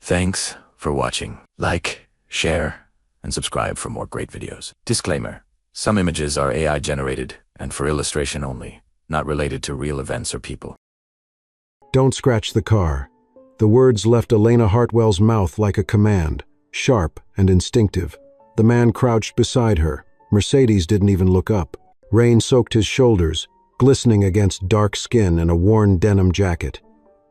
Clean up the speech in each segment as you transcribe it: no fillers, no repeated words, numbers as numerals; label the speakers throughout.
Speaker 1: Thanks for watching. Like, share, and subscribe for more great videos. Disclaimer: some images are AI generated and for illustration only, not related to real events or people.
Speaker 2: Don't scratch the car. The words left Elena Hartwell's mouth like a command, sharp and instinctive. The man crouched beside her. Mercedes didn't even look up. Rain soaked his shoulders, glistening against dark skin and a worn denim jacket.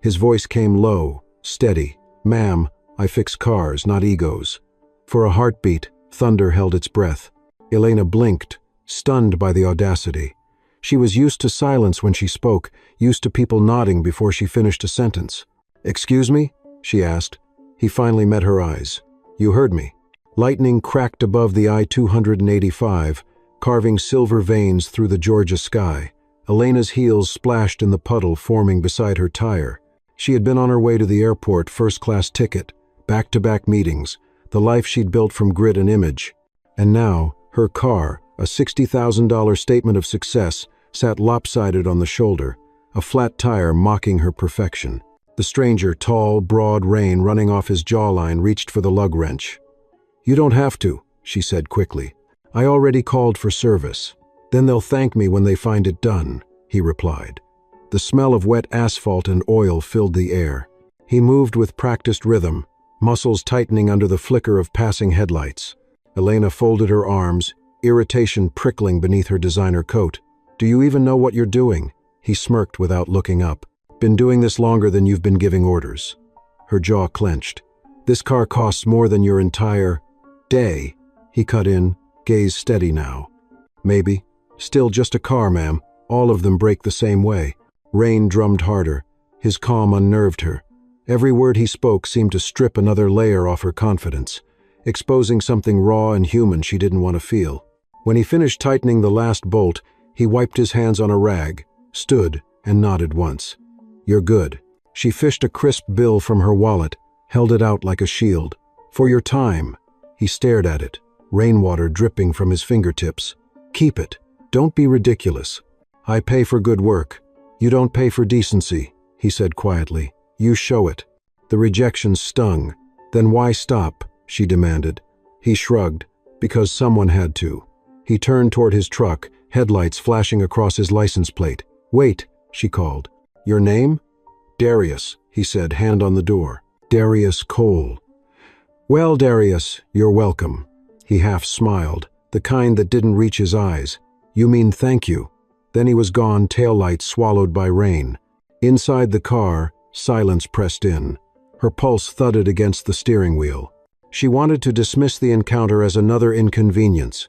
Speaker 2: His voice came low, steady. "Ma'am, I fix cars, not egos." For a heartbeat, thunder held its breath. Elena blinked, stunned by the audacity. She was used to silence when she spoke, used to people nodding before she finished a sentence. "Excuse me?" she asked. He finally met her eyes. "You heard me." Lightning cracked above the I-285, carving silver veins through the Georgia sky. Elena's heels splashed in the puddle forming beside her tire. She had been on her way to the airport, first-class ticket, back-to-back meetings, the life she'd built from grit and image. And now, her car, a $60,000 statement of success, sat lopsided on the shoulder, a flat tire mocking her perfection. The stranger, tall, broad Rain running off his jawline, reached for the lug wrench. "You don't have to," she said quickly. "I already called for service. Then they'll thank me when they find it done," he replied. The smell of wet asphalt and oil filled the air. He moved with practiced rhythm, muscles tightening under the flicker of passing headlights. Elena folded her arms, irritation prickling beneath her designer coat. "Do you even know what you're doing?" He smirked without looking up. "Been doing this longer than you've been giving orders." Her jaw clenched. "This car costs more than your entire day." He cut in, gaze steady now. "Maybe. Still just a car, ma'am. All of them break the same way." Rain drummed harder. His calm unnerved her. Every word he spoke seemed to strip another layer off her confidence, exposing something raw and human she didn't want to feel. When he finished tightening the last bolt, he wiped his hands on a rag, stood, and nodded once. "You're good." She fished a crisp bill from her wallet, held it out like a shield. "For your time." He stared at it, rainwater dripping from his fingertips. "Keep it. Don't be ridiculous. I pay for good work. You don't pay for decency," he said quietly. "You show it." The rejection stung. "Then why stop?" she demanded. He shrugged. "Because someone had to." He turned toward his truck, headlights flashing across his license plate. "Wait," she called. "Your name?" "Darius," he said, hand on the door. "Darius Cole." "Well, Darius, you're welcome." He half smiled, the kind that didn't reach his eyes. "You mean thank you." Then he was gone, taillights swallowed by rain. Inside the car, silence pressed in. Her pulse thudded against the steering wheel. She wanted to dismiss the encounter as another inconvenience,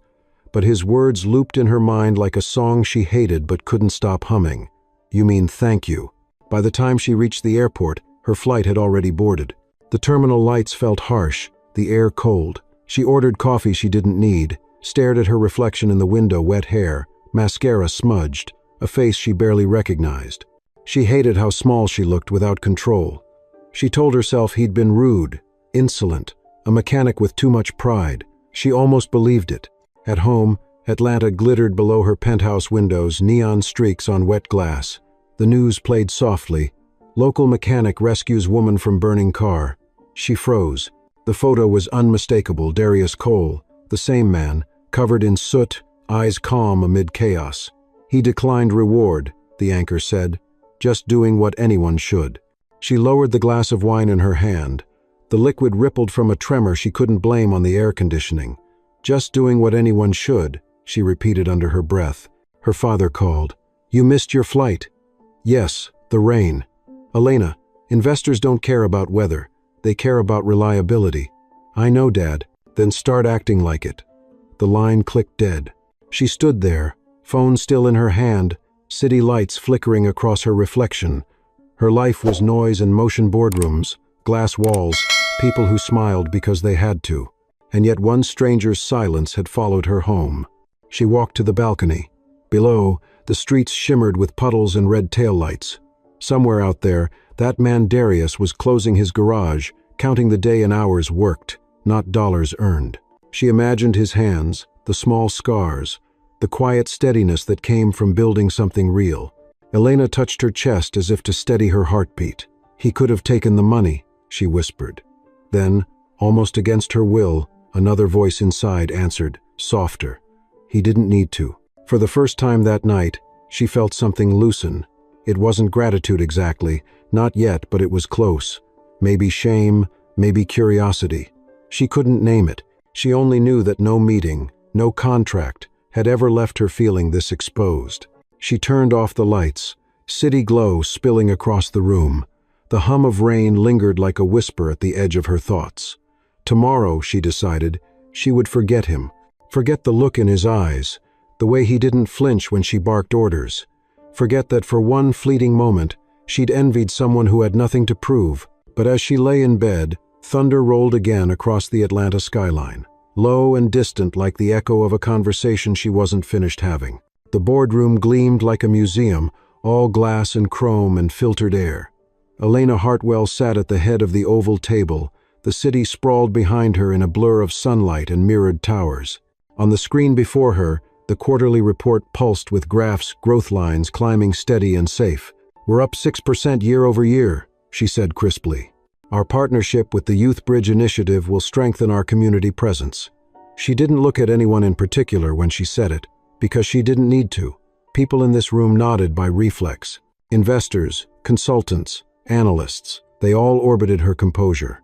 Speaker 2: but his words looped in her mind like a song she hated but couldn't stop humming. "You mean thank you." By the time she reached the airport, her flight had already boarded. The terminal lights felt harsh, the air cold. She ordered coffee she didn't need, stared at her reflection in the window, wet hair, mascara smudged, a face she barely recognized. She hated how small she looked without control. She told herself he'd been rude, insolent, a mechanic with too much pride. She almost believed it. At home, Atlanta glittered below her penthouse windows, neon streaks on wet glass. The news played softly. "Local mechanic rescues woman from burning car." She froze. The photo was unmistakable. Darius Cole, the same man, covered in soot, eyes calm amid chaos. "He declined reward," the anchor said, "just doing what anyone should." She lowered the glass of wine in her hand. The liquid rippled from a tremor she couldn't blame on the air conditioning. "Just doing what anyone should," she repeated under her breath. Her father called. "You missed your flight." "Yes, the rain." "Elena, investors don't care about weather. They care about reliability." "I know, Dad." "Then start acting like it." The line clicked dead. She stood there, phone still in her hand, city lights flickering across her reflection. Her life was noise and motion, boardrooms, glass walls, people who smiled because they had to. And yet one stranger's silence had followed her home. She walked to the balcony. Below, the streets shimmered with puddles and red taillights. Somewhere out there, that man Darius was closing his garage, counting the day and hours worked, not dollars earned. She imagined his hands, the small scars, the quiet steadiness that came from building something real. Elena touched her chest as if to steady her heartbeat. "He could have taken the money," she whispered. Then, almost against her will, another voice inside answered, softer. He didn't need to. For the first time that night, she felt something loosen. It wasn't gratitude exactly, not yet, but it was close. Maybe shame, maybe curiosity. She couldn't name it. She only knew that no meeting, no contract, had ever left her feeling this exposed. She turned off the lights, city glow spilling across the room. The hum of rain lingered like a whisper at the edge of her thoughts. Tomorrow, she decided, she would forget him. Forget the look in his eyes, the way he didn't flinch when she barked orders. Forget that for one fleeting moment, she'd envied someone who had nothing to prove. But as she lay in bed, thunder rolled again across the Atlanta skyline, low and distant like the echo of a conversation she wasn't finished having. The boardroom gleamed like a museum, all glass and chrome and filtered air. Elena Hartwell sat at the head of the oval table, the city sprawled behind her in a blur of sunlight and mirrored towers. On the screen before her, the quarterly report pulsed with graphs, growth lines climbing steady and safe. "We're up 6% year over year," she said crisply. "Our partnership with the Youth Bridge Initiative will strengthen our community presence." She didn't look at anyone in particular when she said it, because she didn't need to. People in this room nodded by reflex. Investors, consultants, analysts, they all orbited her composure.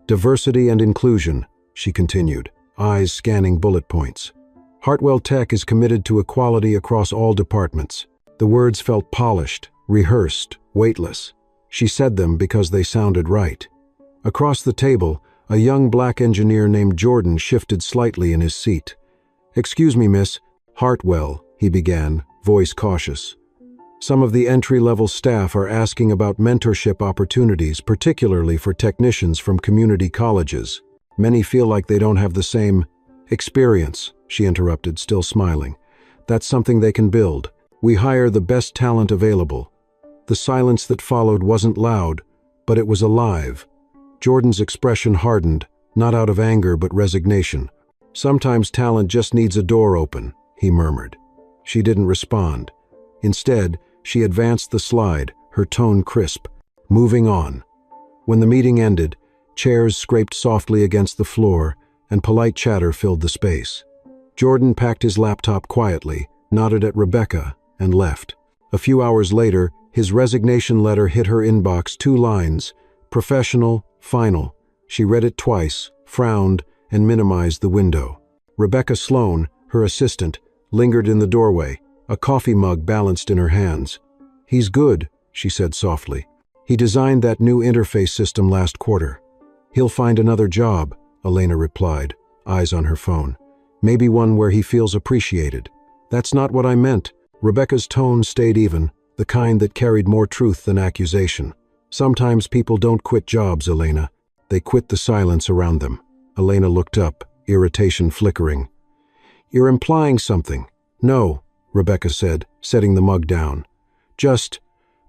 Speaker 2: "Diversity and inclusion," she continued, eyes scanning bullet points. "Hartwell Tech is committed to equality across all departments." The words felt polished, rehearsed, weightless. She said them because they sounded right. Across the table, a young black engineer named Jordan shifted slightly in his seat. "Excuse me, Miss Hartwell," he began, voice cautious. "Some of the entry-level staff are asking about mentorship opportunities, particularly for technicians from community colleges. Many feel like they don't have the same experience," she interrupted, still smiling. "That's something they can build. We hire the best talent available." The silence that followed wasn't loud, but it was alive. Jordan's expression hardened, not out of anger but resignation. "Sometimes talent just needs a door open," he murmured. She didn't respond. Instead, she advanced the slide, her tone crisp. "Moving on." When the meeting ended, chairs scraped softly against the floor, and polite chatter filled the space. Jordan packed his laptop quietly, nodded at Rebecca, and left. A few hours later, his resignation letter hit her inbox, 2 lines, professional, final. She read it twice, frowned, and minimized the window. Rebecca Sloan, her assistant, lingered in the doorway, a coffee mug balanced in her hands. "He's good," she said softly. "He designed that new interface system last quarter." "He'll find another job," Elena replied, eyes on her phone. "Maybe one where he feels appreciated." "That's not what I meant." Rebecca's tone stayed even, the kind that carried more truth than accusation. "Sometimes people don't quit jobs, Elena. They quit the silence around them." Elena looked up, irritation flickering. "You're implying something." "No," Rebecca said, setting the mug down. "Just,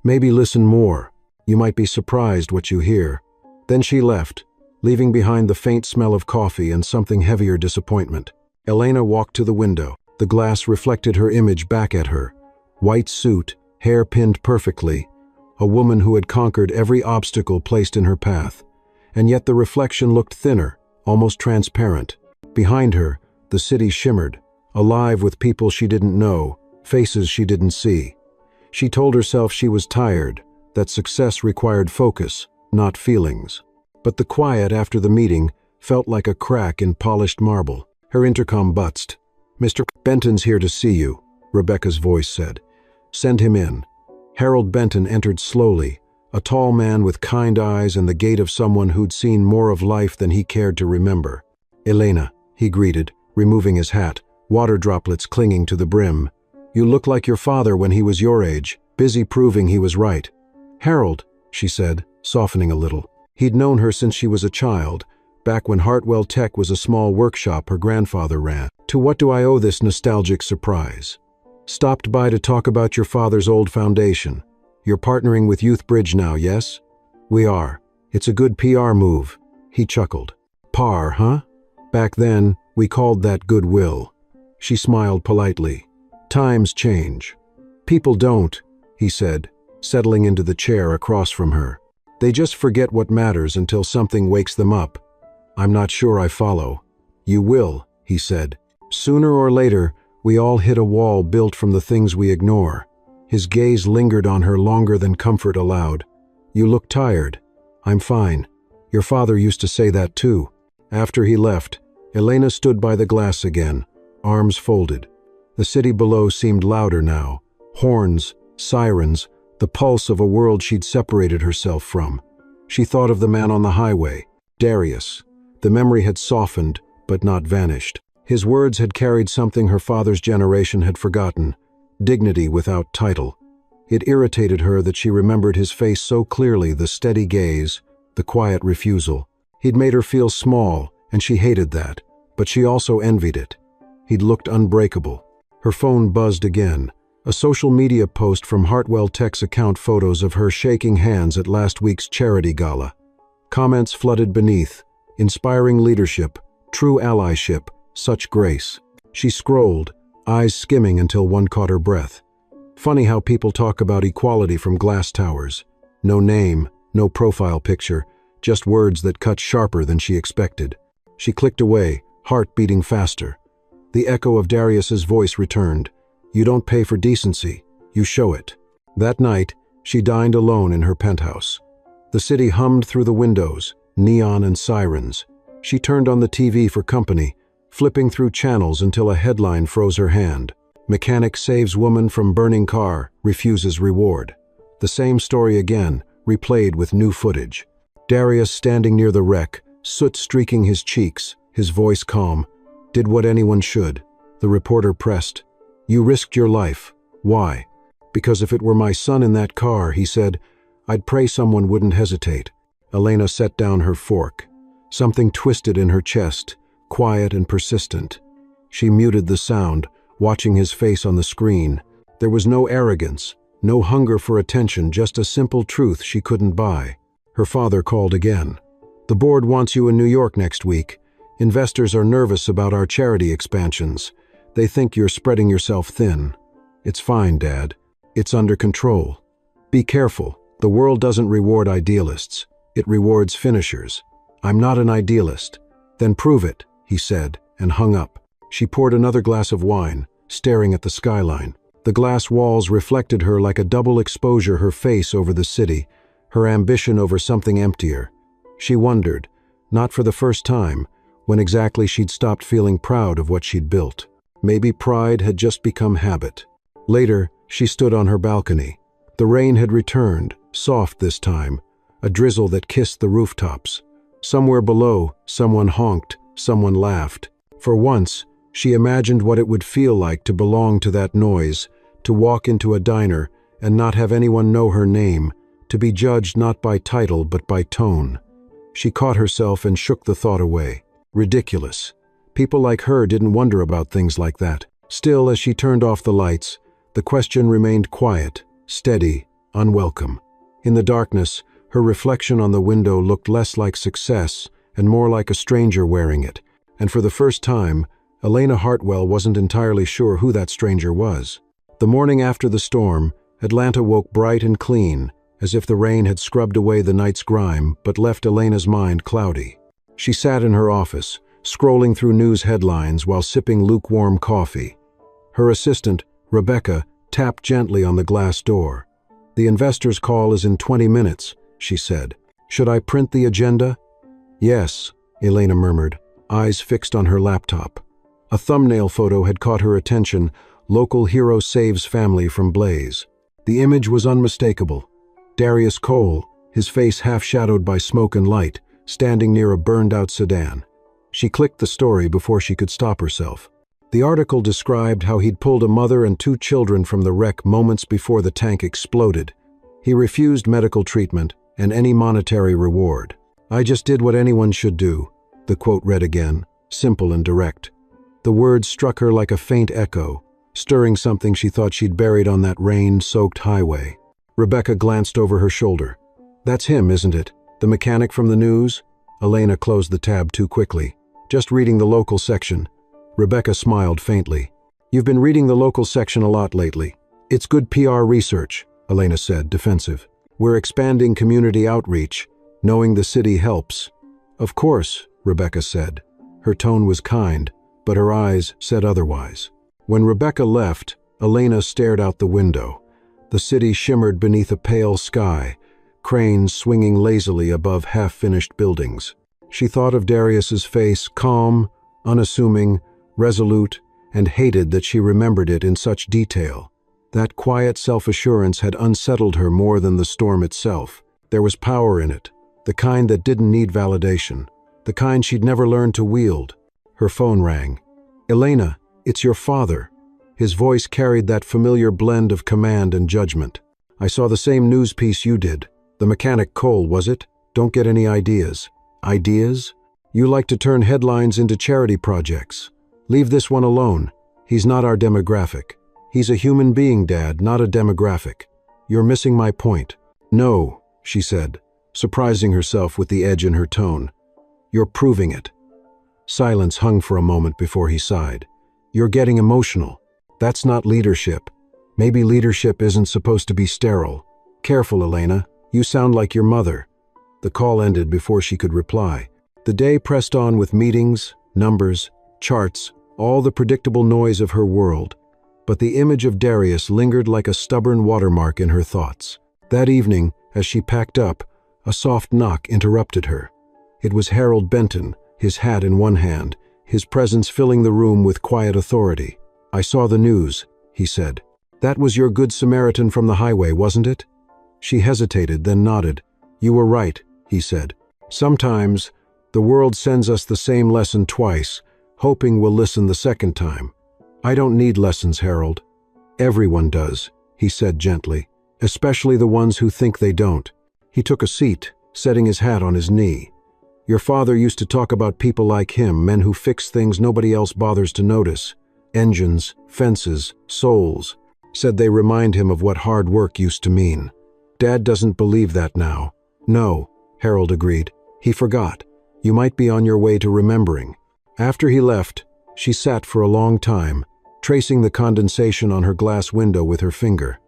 Speaker 2: maybe listen more. You might be surprised what you hear." Then she left, leaving behind the faint smell of coffee and something heavier disappointment. Elena walked to the window. The glass reflected her image back at her. White suit, hair pinned perfectly, a woman who had conquered every obstacle placed in her path. And yet the reflection looked thinner, almost transparent. Behind her, the city shimmered, alive with people she didn't know, faces she didn't see. She told herself she was tired, that success required focus, not feelings. But the quiet after the meeting felt like a crack in polished marble. Her intercom buzzed. "Mr. Benton's here to see you," Rebecca's voice said. "Send him in." Harold Benton entered slowly, a tall man with kind eyes and the gait of someone who'd seen more of life than he cared to remember. "Elena," he greeted, removing his hat, water droplets clinging to the brim. "You look like your father when he was your age, busy proving he was right." "Harold," she said, softening a little. He'd known her since she was a child, back when Hartwell Tech was a small workshop her grandfather ran. "To what do I owe this nostalgic surprise?" "Stopped by to talk about your father's old foundation. You're partnering with Youth Bridge now, yes?" "We are. It's a good PR move," he chuckled. "Par, huh? Back then, we called that goodwill." She smiled politely. "Times change." "People don't," he said, settling into the chair across from her. "They just forget what matters until something wakes them up." I'm not sure I follow. You will, he said. Sooner or later, we all hit a wall built from the things we ignore. His gaze lingered on her longer than comfort allowed. You look tired. I'm fine. Your father used to say that too. After he left, Elena stood by the glass again, arms folded. The city below seemed louder now. Horns, sirens, the pulse of a world she'd separated herself from. She thought of the man on the highway, Darius. The memory had softened, but not vanished. His words had carried something her father's generation had forgotten, dignity without title. It irritated her that she remembered his face so clearly, the steady gaze, the quiet refusal. He'd made her feel small, and she hated that, but she also envied it. He'd looked unbreakable. Her phone buzzed again. A social media post from Hartwell Tech's account, photos of her shaking hands at last week's charity gala. Comments flooded beneath. Inspiring leadership, true allyship, such grace. She scrolled, eyes skimming until one caught her breath. Funny how people talk about equality from glass towers. No name, no profile picture, just words that cut sharper than she expected. She clicked away, heart beating faster. The echo of Darius's voice returned. You don't pay for decency, you show it. That night, she dined alone in her penthouse. The city hummed through the windows, neon and sirens. She turned on the TV for company, flipping through channels until a headline froze her hand. Mechanic saves woman from burning car, refuses reward. The same story again, replayed with new footage. Darius standing near the wreck, soot streaking his cheeks, his voice calm. Did what anyone should. The reporter pressed. You risked your life. Why? Because if it were my son in that car, he said, I'd pray someone wouldn't hesitate. Elena set down her fork. Something twisted in her chest, quiet and persistent. She muted the sound, watching his face on the screen. There was no arrogance, no hunger for attention, just a simple truth she couldn't buy. Her father called again. The board wants you in New York next week. Investors are nervous about our charity expansions. They think you're spreading yourself thin. It's fine, Dad. It's under control. Be careful. The world doesn't reward idealists. It rewards finishers. I'm not an idealist. Then prove it, he said, and hung up. She poured another glass of wine, staring at the skyline. The glass walls reflected her like a double exposure, her face over the city, her ambition over something emptier. She wondered, not for the first time, when exactly she'd stopped feeling proud of what she'd built. Maybe pride had just become habit. Later, she stood on her balcony. The rain had returned, soft this time, a drizzle that kissed the rooftops. Somewhere below, someone honked, someone laughed. For once, she imagined what it would feel like to belong to that noise, to walk into a diner and not have anyone know her name, to be judged not by title but by tone. She caught herself and shook the thought away. Ridiculous. People like her didn't wonder about things like that. Still, as she turned off the lights, the question remained quiet, steady, unwelcome. In the darkness, her reflection on the window looked less like success and more like a stranger wearing it. And for the first time, Elena Hartwell wasn't entirely sure who that stranger was. The morning after the storm, Atlanta woke bright and clean, as if the rain had scrubbed away the night's grime but left Elena's mind cloudy. She sat in her office, scrolling through news headlines while sipping lukewarm coffee. Her assistant, Rebecca, tapped gently on the glass door. The investor's call is in 20 minutes, she said. Should I print the agenda? Yes, Elena murmured, eyes fixed on her laptop. A thumbnail photo had caught her attention, local hero saves family from blaze. The image was unmistakable. Darius Cole, his face half-shadowed by smoke and light, standing near a burned-out sedan. She clicked the story before she could stop herself. The article described how he'd pulled a mother and 2 children from the wreck moments before the tank exploded. He refused medical treatment and any monetary reward. I just did what anyone should do, the quote read again, simple and direct. The words struck her like a faint echo, stirring something she thought she'd buried on that rain-soaked highway. Rebecca glanced over her shoulder. That's him, isn't it? The mechanic from the news? Elena closed the tab too quickly. Just reading the local section. Rebecca smiled faintly. You've been reading the local section a lot lately. It's good PR research, Elena said, defensive. We're expanding community outreach. Knowing the city helps. Of course, Rebecca said. Her tone was kind, but her eyes said otherwise. When Rebecca left, Elena stared out the window. The city shimmered beneath a pale sky, cranes swinging lazily above half-finished buildings. She thought of Darius's face, calm, unassuming, resolute, and hated that she remembered it in such detail. That quiet self-assurance had unsettled her more than the storm itself. There was power in it, the kind that didn't need validation, the kind she'd never learned to wield. Her phone rang. "Elena, it's your father." His voice carried that familiar blend of command and judgment. "I saw the same news piece you did. The mechanic Cole, was it? Don't get any ideas." "Ideas? You like to turn headlines into charity projects. Leave this one alone. He's not our demographic. He's a human being, Dad, not a demographic. You're missing my point." "No," she said, surprising herself with the edge in her tone. "You're proving it." Silence hung for a moment before he sighed. "You're getting emotional. That's not leadership. Maybe leadership isn't supposed to be sterile. Careful, Elena. You sound like your mother." The call ended before she could reply. The day pressed on with meetings, numbers, charts, all the predictable noise of her world. But the image of Darius lingered like a stubborn watermark in her thoughts. That evening, as she packed up, a soft knock interrupted her. It was Harold Benton, his hat in one hand, his presence filling the room with quiet authority. "I saw the news," he said. "That was your Good Samaritan from the highway, wasn't it?" She hesitated, then nodded. "You were right," he said. "Sometimes the world sends us the same lesson twice, hoping we'll listen the second time. I don't need lessons, Harold. Everyone does," he said gently, "especially the ones who think they don't." He took a seat, setting his hat on his knee. "Your father used to talk about people like him, men who fix things nobody else bothers to notice. Engines, fences, souls. Said they remind him of what hard work used to mean. Dad doesn't believe that now." "No," Harold agreed. "He forgot. You might be on your way to remembering." After he left, she sat for a long time, tracing the condensation on her glass window with her finger.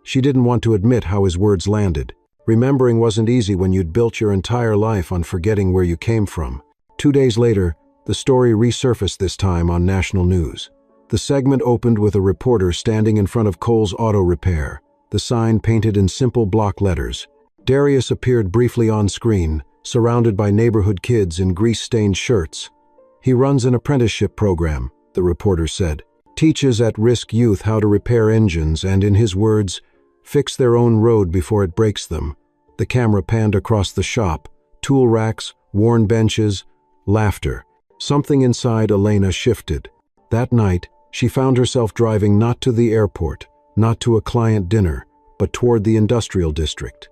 Speaker 2: She didn't want to admit how his words landed. Remembering wasn't easy when you'd built your entire life on forgetting where you came from. 2 days later, the story resurfaced, this time on national news. The segment opened with a reporter standing in front of Cole's Auto Repair, the sign painted in simple block letters. Darius appeared briefly on screen, surrounded by neighborhood kids in grease-stained shirts. "He runs an apprenticeship program," the reporter said. "Teaches at-risk youth how to repair engines and, in his words, fix their own road before it breaks them." The camera panned across the shop, tool racks, worn benches, laughter. Something inside Elena shifted. That night, she found herself driving not to the airport, not to a client dinner, but toward the industrial district.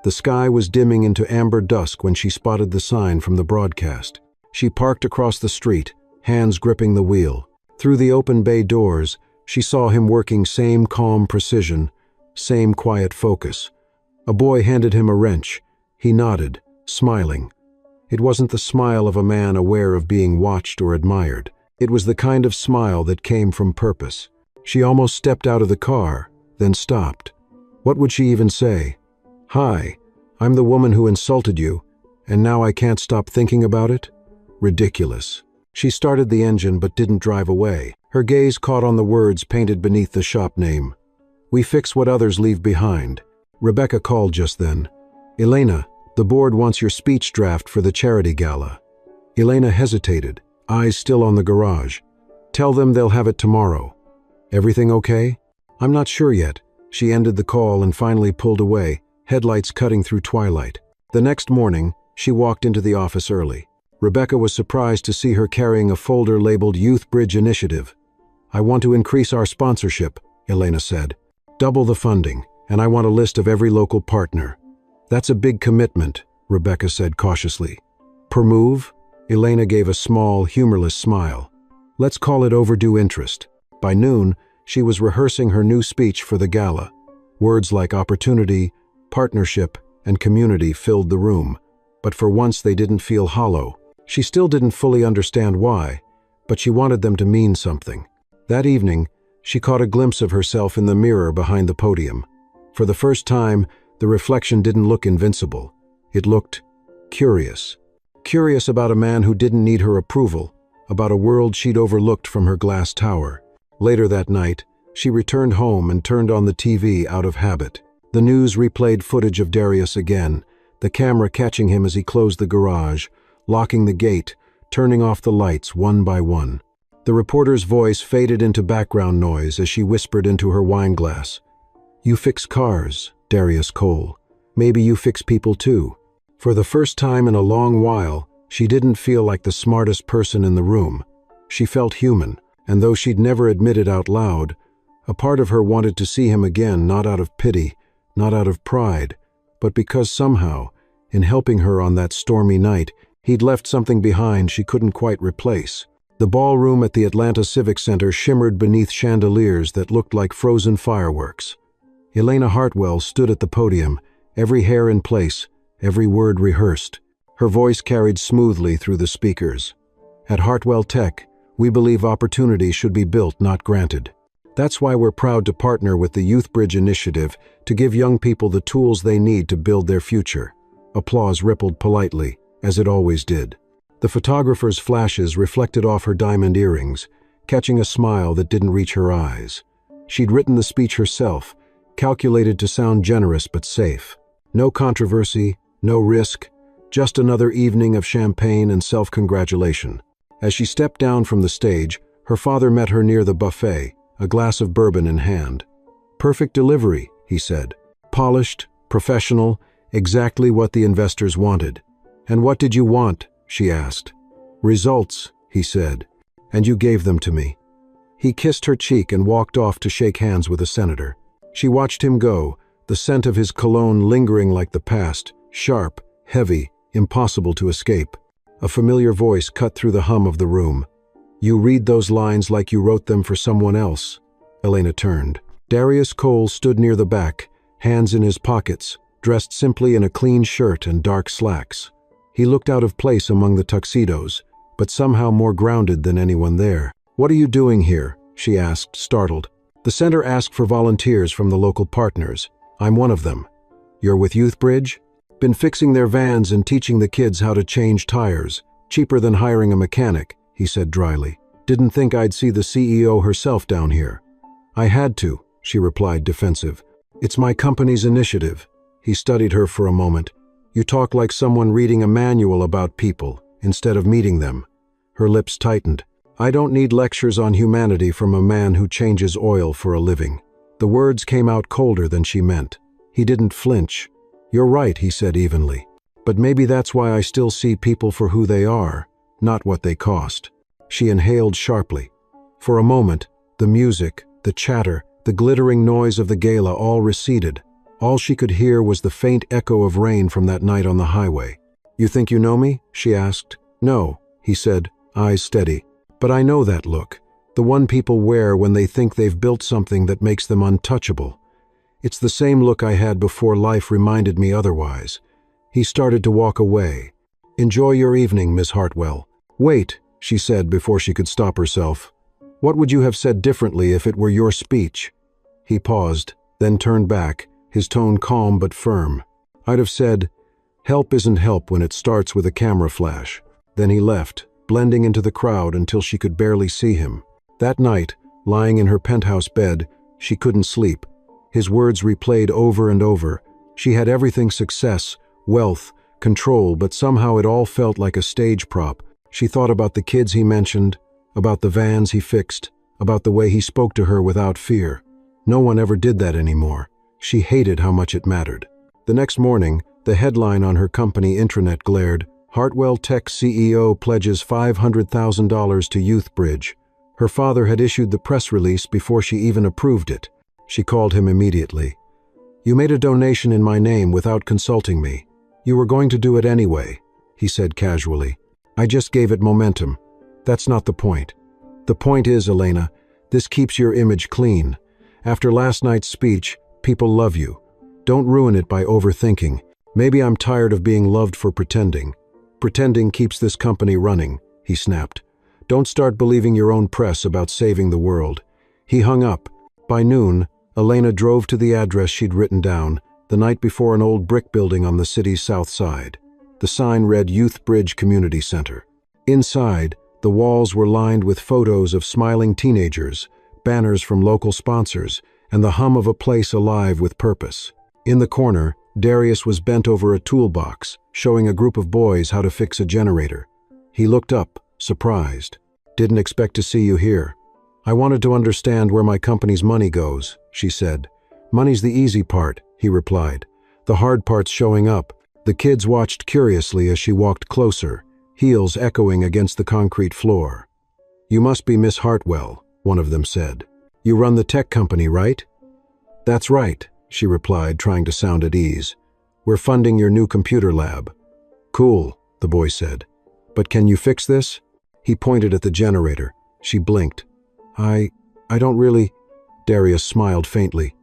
Speaker 2: The sky was dimming into amber dusk when she spotted the sign from the broadcast. She parked across the street, hands gripping the wheel. Through the open bay doors, she saw him working, same calm precision, same quiet focus. A boy handed him a wrench. He nodded, smiling. It wasn't the smile of a man aware of being watched or admired. It was the kind of smile that came from purpose. She almost stepped out of the car, then stopped. What would she even say? "Hi, I'm the woman who insulted you, and now I can't stop thinking about it?" Ridiculous. She started the engine but didn't drive away. Her gaze caught on the words painted beneath the shop name. "We fix what others leave behind." Rebecca called just then. "Elena, the board wants your speech draft for the charity gala." Elena hesitated, eyes still on the garage. "Tell them they'll have it tomorrow." "Everything okay?" "I'm not sure yet." She ended the call and finally pulled away, headlights cutting through twilight. The next morning, she walked into the office early. Rebecca was surprised to see her carrying a folder labeled Youth Bridge Initiative. "I want to increase our sponsorship," Elena said. "Double the funding, and I want a list of every local partner." "That's a big commitment," Rebecca said cautiously. "Per move?" Elena gave a small, humorless smile. "Let's call it overdue interest." By noon, she was rehearsing her new speech for the gala. Words like opportunity, partnership, and community filled the room, but for once they didn't feel hollow. She still didn't fully understand why, but she wanted them to mean something. That evening, she caught a glimpse of herself in the mirror behind the podium. For the first time, the reflection didn't look invincible. It looked curious. curious about a man who didn't need her approval, about a world she'd overlooked from her glass tower. Later that night, she returned home and turned on the TV out of habit. The news replayed footage of Darius again, the camera catching him as he closed the garage, locking the gate, turning off the lights one by one. The reporter's voice faded into background noise as she whispered into her wine glass. "You fix cars, Darius Cole. Maybe you fix people too." For the first time in a long while, she didn't feel like the smartest person in the room. She felt human, and though she'd never admit it out loud, a part of her wanted to see him again, not out of pity, not out of pride, but because somehow, in helping her on that stormy night, he'd left something behind she couldn't quite replace. The ballroom at the Atlanta Civic Center shimmered beneath chandeliers that looked like frozen fireworks. Elena Hartwell stood at the podium, every hair in place, every word rehearsed. Her voice carried smoothly through the speakers. "At Hartwell Tech, we believe opportunity should be built, not granted. That's why we're proud to partner with the YouthBridge initiative to give young people the tools they need to build their future." Applause rippled politely, as it always did. The photographer's flashes reflected off her diamond earrings, catching a smile that didn't reach her eyes. She'd written the speech herself, calculated to sound generous but safe. No controversy, no risk, just another evening of champagne and self-congratulation. As she stepped down from the stage, her father met her near the buffet, a glass of bourbon in hand. "Perfect delivery," he said. "Polished, professional, exactly what the investors wanted." "And what did you want?" she asked. "Results," he said. "And you gave them to me." He kissed her cheek and walked off to shake hands with a senator. She watched him go, the scent of his cologne lingering like the past, sharp, heavy, impossible to escape. A familiar voice cut through the hum of the room. "You read those lines like you wrote them for someone else." Elena turned. Darius Cole stood near the back, hands in his pockets, dressed simply in a clean shirt and dark slacks. He looked out of place among the tuxedos, but somehow more grounded than anyone there. "What are you doing here?" she asked, startled. "The center asked for volunteers from the local partners. I'm one of them." "You're with YouthBridge?" "Been fixing their vans and teaching the kids how to change tires. Cheaper than hiring a mechanic," he said dryly. "Didn't think I'd see the CEO herself down here." "I had to," she replied, defensive. "It's my company's initiative." He studied her for a moment. "You talk like someone reading a manual about people, instead of meeting them." Her lips tightened. "I don't need lectures on humanity from a man who changes oil for a living." The words came out colder than she meant. He didn't flinch. "You're right," he said evenly. "But maybe that's why I still see people for who they are, not what they cost." She inhaled sharply. For a moment, the music, the chatter, the glittering noise of the gala all receded. All she could hear was the faint echo of rain from that night on the highway. "You think you know me?" she asked. "No," he said, eyes steady. "But I know that look. The one people wear when they think they've built something that makes them untouchable. It's the same look I had before life reminded me otherwise." He started to walk away. "Enjoy your evening, Miss Hartwell." "Wait," she said before she could stop herself. "What would you have said differently if it were your speech?" He paused, then turned back, his tone calm but firm. "I'd have said, 'Help isn't help when it starts with a camera flash.'" Then he left, blending into the crowd until she could barely see him. That night, lying in her penthouse bed, she couldn't sleep. His words replayed over and over. She had everything: success, wealth, control, but somehow it all felt like a stage prop. She thought about the kids he mentioned, about the vans he fixed, about the way he spoke to her without fear. No one ever did that anymore. She hated how much it mattered. The next morning, the headline on her company intranet glared, "Hartwell Tech CEO pledges $500,000 to YouthBridge." Her father had issued the press release before she even approved it. She called him immediately. "You made a donation in my name without consulting me. You were going to do it anyway," he said casually. "I just gave it momentum. That's not the point. The point is, Elena, this keeps your image clean. After last night's speech, people love you. Don't ruin it by overthinking. Maybe I'm tired of being loved for pretending. Pretending keeps this company running," he snapped. "Don't start believing your own press about saving the world." He hung up. By noon, Elena drove to the address she'd written down, the night before, an old brick building on the city's south side. The sign read Youth Bridge Community Center. Inside, the walls were lined with photos of smiling teenagers, banners from local sponsors, and the hum of a place alive with purpose. In the corner, Darius was bent over a toolbox, showing a group of boys how to fix a generator. He looked up, surprised. "Didn't expect to see you here. I wanted to understand where my company's money goes," she said. "Money's the easy part," he replied. "The hard part's showing up." The kids watched curiously as she walked closer, heels echoing against the concrete floor. "You must be Miss Hartwell," one of them said. "You run the tech company, right?" "That's right," she replied, trying to sound at ease. "We're funding your new computer lab." "Cool," the boy said. "But can you fix this?" He pointed at the generator. She blinked. I don't really..." Darius smiled faintly.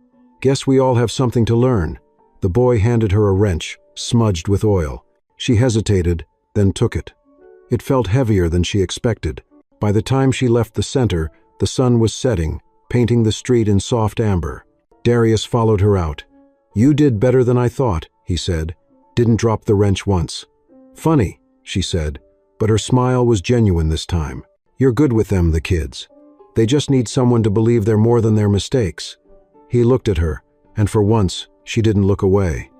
Speaker 2: "Guess we all have something to learn." The boy handed her a wrench, smudged with oil. She hesitated, then took it. It felt heavier than she expected. By the time she left the center, the sun was setting, painting the street in soft amber. Darius followed her out. "You did better than I thought," he said. "Didn't drop the wrench once." "Funny," she said, but her smile was genuine this time. "You're good with them, the kids. They just need someone to believe they're more than their mistakes." He looked at her, and for once, she didn't look away.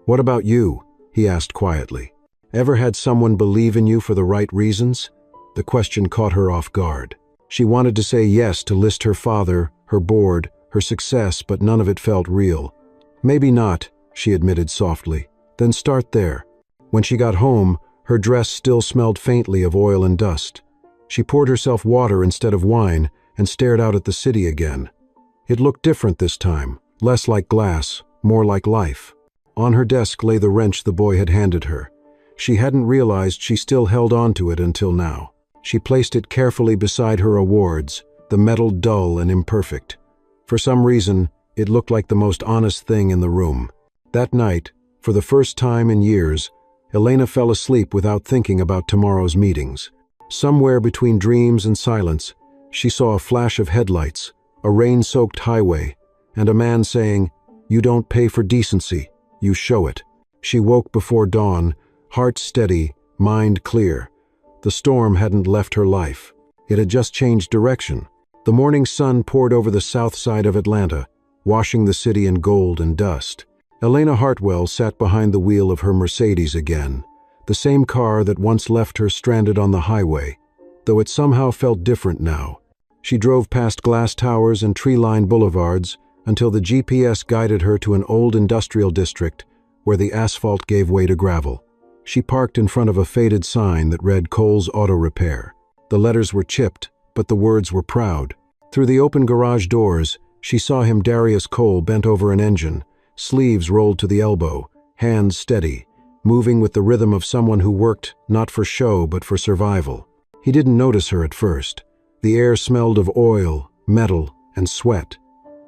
Speaker 2: "What about you?" he asked quietly. "Ever had someone believe in you for the right reasons?" The question caught her off guard. She wanted to say yes to list her father, her board, her success, but none of it felt real. "Maybe not," she admitted softly. "Then start there." When she got home, her dress still smelled faintly of oil and dust. She poured herself water instead of wine and stared out at the city again. It looked different this time, less like glass, more like life. On her desk lay the wrench the boy had handed her. She hadn't realized she still held on to it until now. She placed it carefully beside her awards, the metal dull and imperfect. For some reason, it looked like the most honest thing in the room. That night, for the first time in years, Elena fell asleep without thinking about tomorrow's meetings. Somewhere between dreams and silence, she saw a flash of headlights, a rain-soaked highway, and a man saying, "You don't pay for decency, you show it." She woke before dawn, heart steady, mind clear. The storm hadn't left her life. It had just changed direction. The morning sun poured over the south side of Atlanta, washing the city in gold and dust. Elena Hartwell sat behind the wheel of her Mercedes again, the same car that once left her stranded on the highway, though it somehow felt different now. She drove past glass towers and tree-lined boulevards until the GPS guided her to an old industrial district where the asphalt gave way to gravel. She parked in front of a faded sign that read Cole's Auto Repair. The letters were chipped, but the words were proud. Through the open garage doors, she saw him, Darius Cole, bent over an engine, sleeves rolled to the elbow, hands steady, moving with the rhythm of someone who worked not for show but for survival. He didn't notice her at first. The air smelled of oil, metal, and sweat.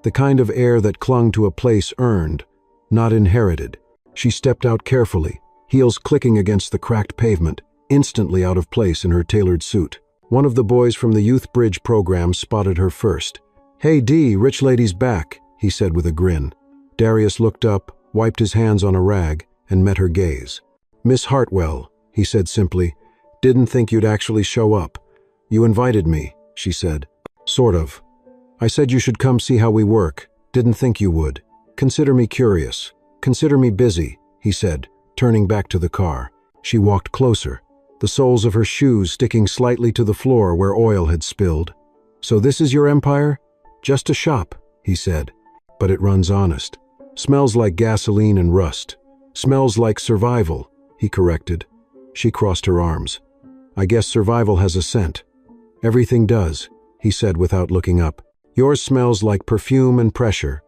Speaker 2: The kind of air that clung to a place earned, not inherited. She stepped out carefully, heels clicking against the cracked pavement, instantly out of place in her tailored suit. One of the boys from the Youth Bridge program spotted her first. "Hey Dee, rich lady's back," he said with a grin. Darius looked up, wiped his hands on a rag, and met her gaze. "Miss Hartwell," he said simply, "didn't think you'd actually show up." "You invited me," she said. "Sort of. I said you should come see how we work. Didn't think you would. Consider me curious. Consider me busy," he said, turning back to the car. She walked closer, the soles of her shoes sticking slightly to the floor where oil had spilled. "So this is your empire?" "Just a shop," he said. "But it runs honest. Smells like gasoline and rust. Smells like survival," he corrected. She crossed her arms. "I guess survival has a scent." "Everything does," he said without looking up. "Yours smells like perfume and pressure."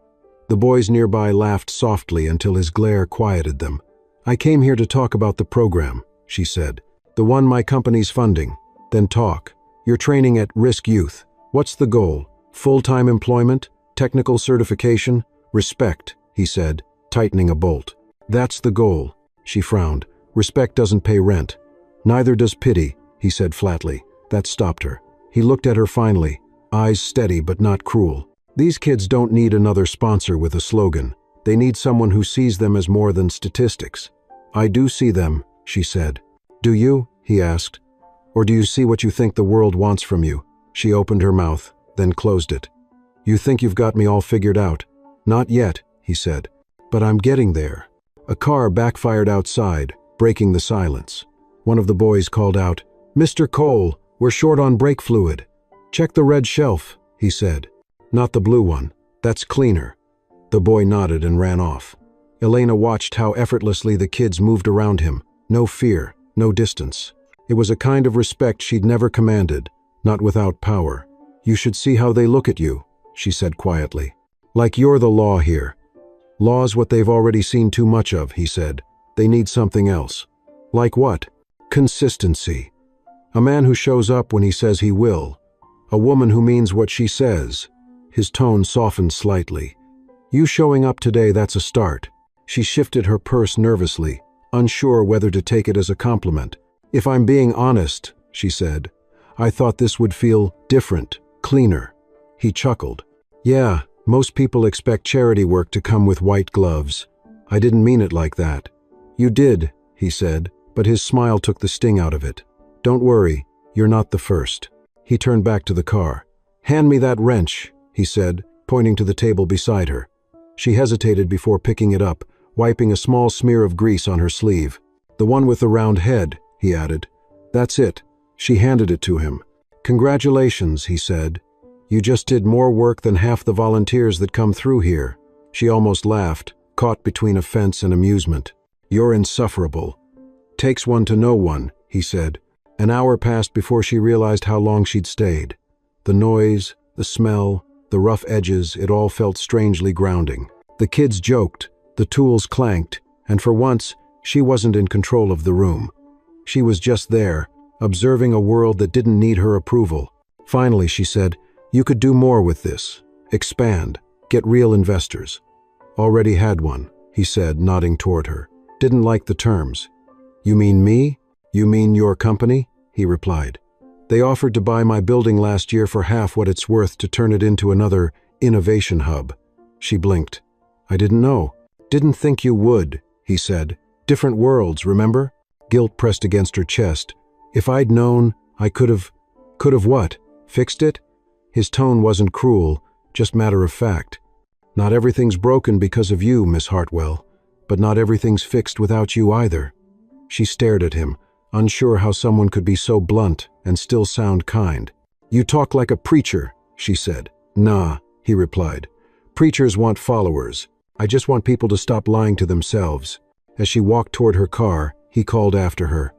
Speaker 2: The boys nearby laughed softly until his glare quieted them. "I came here to talk about the program," she said. "The one my company's funding." "Then talk. You're training at Risk Youth. What's the goal? Full-time employment? Technical certification? Respect," he said, tightening a bolt. "That's the goal." She frowned. "Respect doesn't pay rent." "Neither does pity," he said flatly. That stopped her. He looked at her finally, eyes steady but not cruel. "These kids don't need another sponsor with a slogan. They need someone who sees them as more than statistics." "I do see them," she said. Do you? He asked. Or do you see what you think the world wants from you? She opened her mouth, then closed it. You think you've got me all figured out? Not yet, he said. But I'm getting there. A car backfired outside, breaking the silence. One of the boys called out, Mr. Cole, we're short on brake fluid. Check the red shelf, he said. Not the blue one. That's cleaner. The boy nodded and ran off. Elena watched how effortlessly the kids moved around him. No fear, no distance. It was a kind of respect she'd never commanded, not without power. You should see how they look at you, she said quietly. Like you're the law here. Law's what they've already seen too much of, he said. They need something else. Like what? Consistency. A man who shows up when he says he will. A woman who means what she says. His tone softened slightly. You showing up today, that's a start. She shifted her purse nervously, unsure whether to take it as a compliment. If I'm being honest, she said, I thought this would feel different, cleaner. He chuckled. Yeah, most people expect charity work to come with white gloves. I didn't mean it like that. You did, he said, but his smile took the sting out of it. Don't worry, you're not the first. He turned back to the car. Hand me that wrench, he said, pointing to the table beside her. She hesitated before picking it up, wiping a small smear of grease on her sleeve. The one with the round head, he added. That's it. She handed it to him. Congratulations, he said. You just did more work than half the volunteers that come through here. She almost laughed, caught between offense and amusement. You're insufferable. Takes one to know one, he said. An hour passed before she realized how long she'd stayed. The noise, the smell, the rough edges, it all felt strangely grounding. The kids joked, the tools clanked, and for once, she wasn't in control of the room. She was just there, observing a world that didn't need her approval. Finally, she said, you could do more with this. Expand. Get real investors. Already had one, he said, nodding toward her. Didn't like the terms. You mean me? You mean your company? He replied. They offered to buy my building last year for half what it's worth to turn it into another innovation hub. She blinked. I didn't know. Didn't think you would, he said. Different worlds, remember? Guilt pressed against her chest. If I'd known, I could have what? Fixed it? His tone wasn't cruel, just matter of fact. Not everything's broken because of you, Miss Hartwell, but not everything's fixed without you either. She stared at him, unsure how someone could be so blunt and still sound kind. You talk like a preacher, she said. Nah, he replied. Preachers want followers. I just want people to stop lying to themselves. As she walked toward her car, he called after her.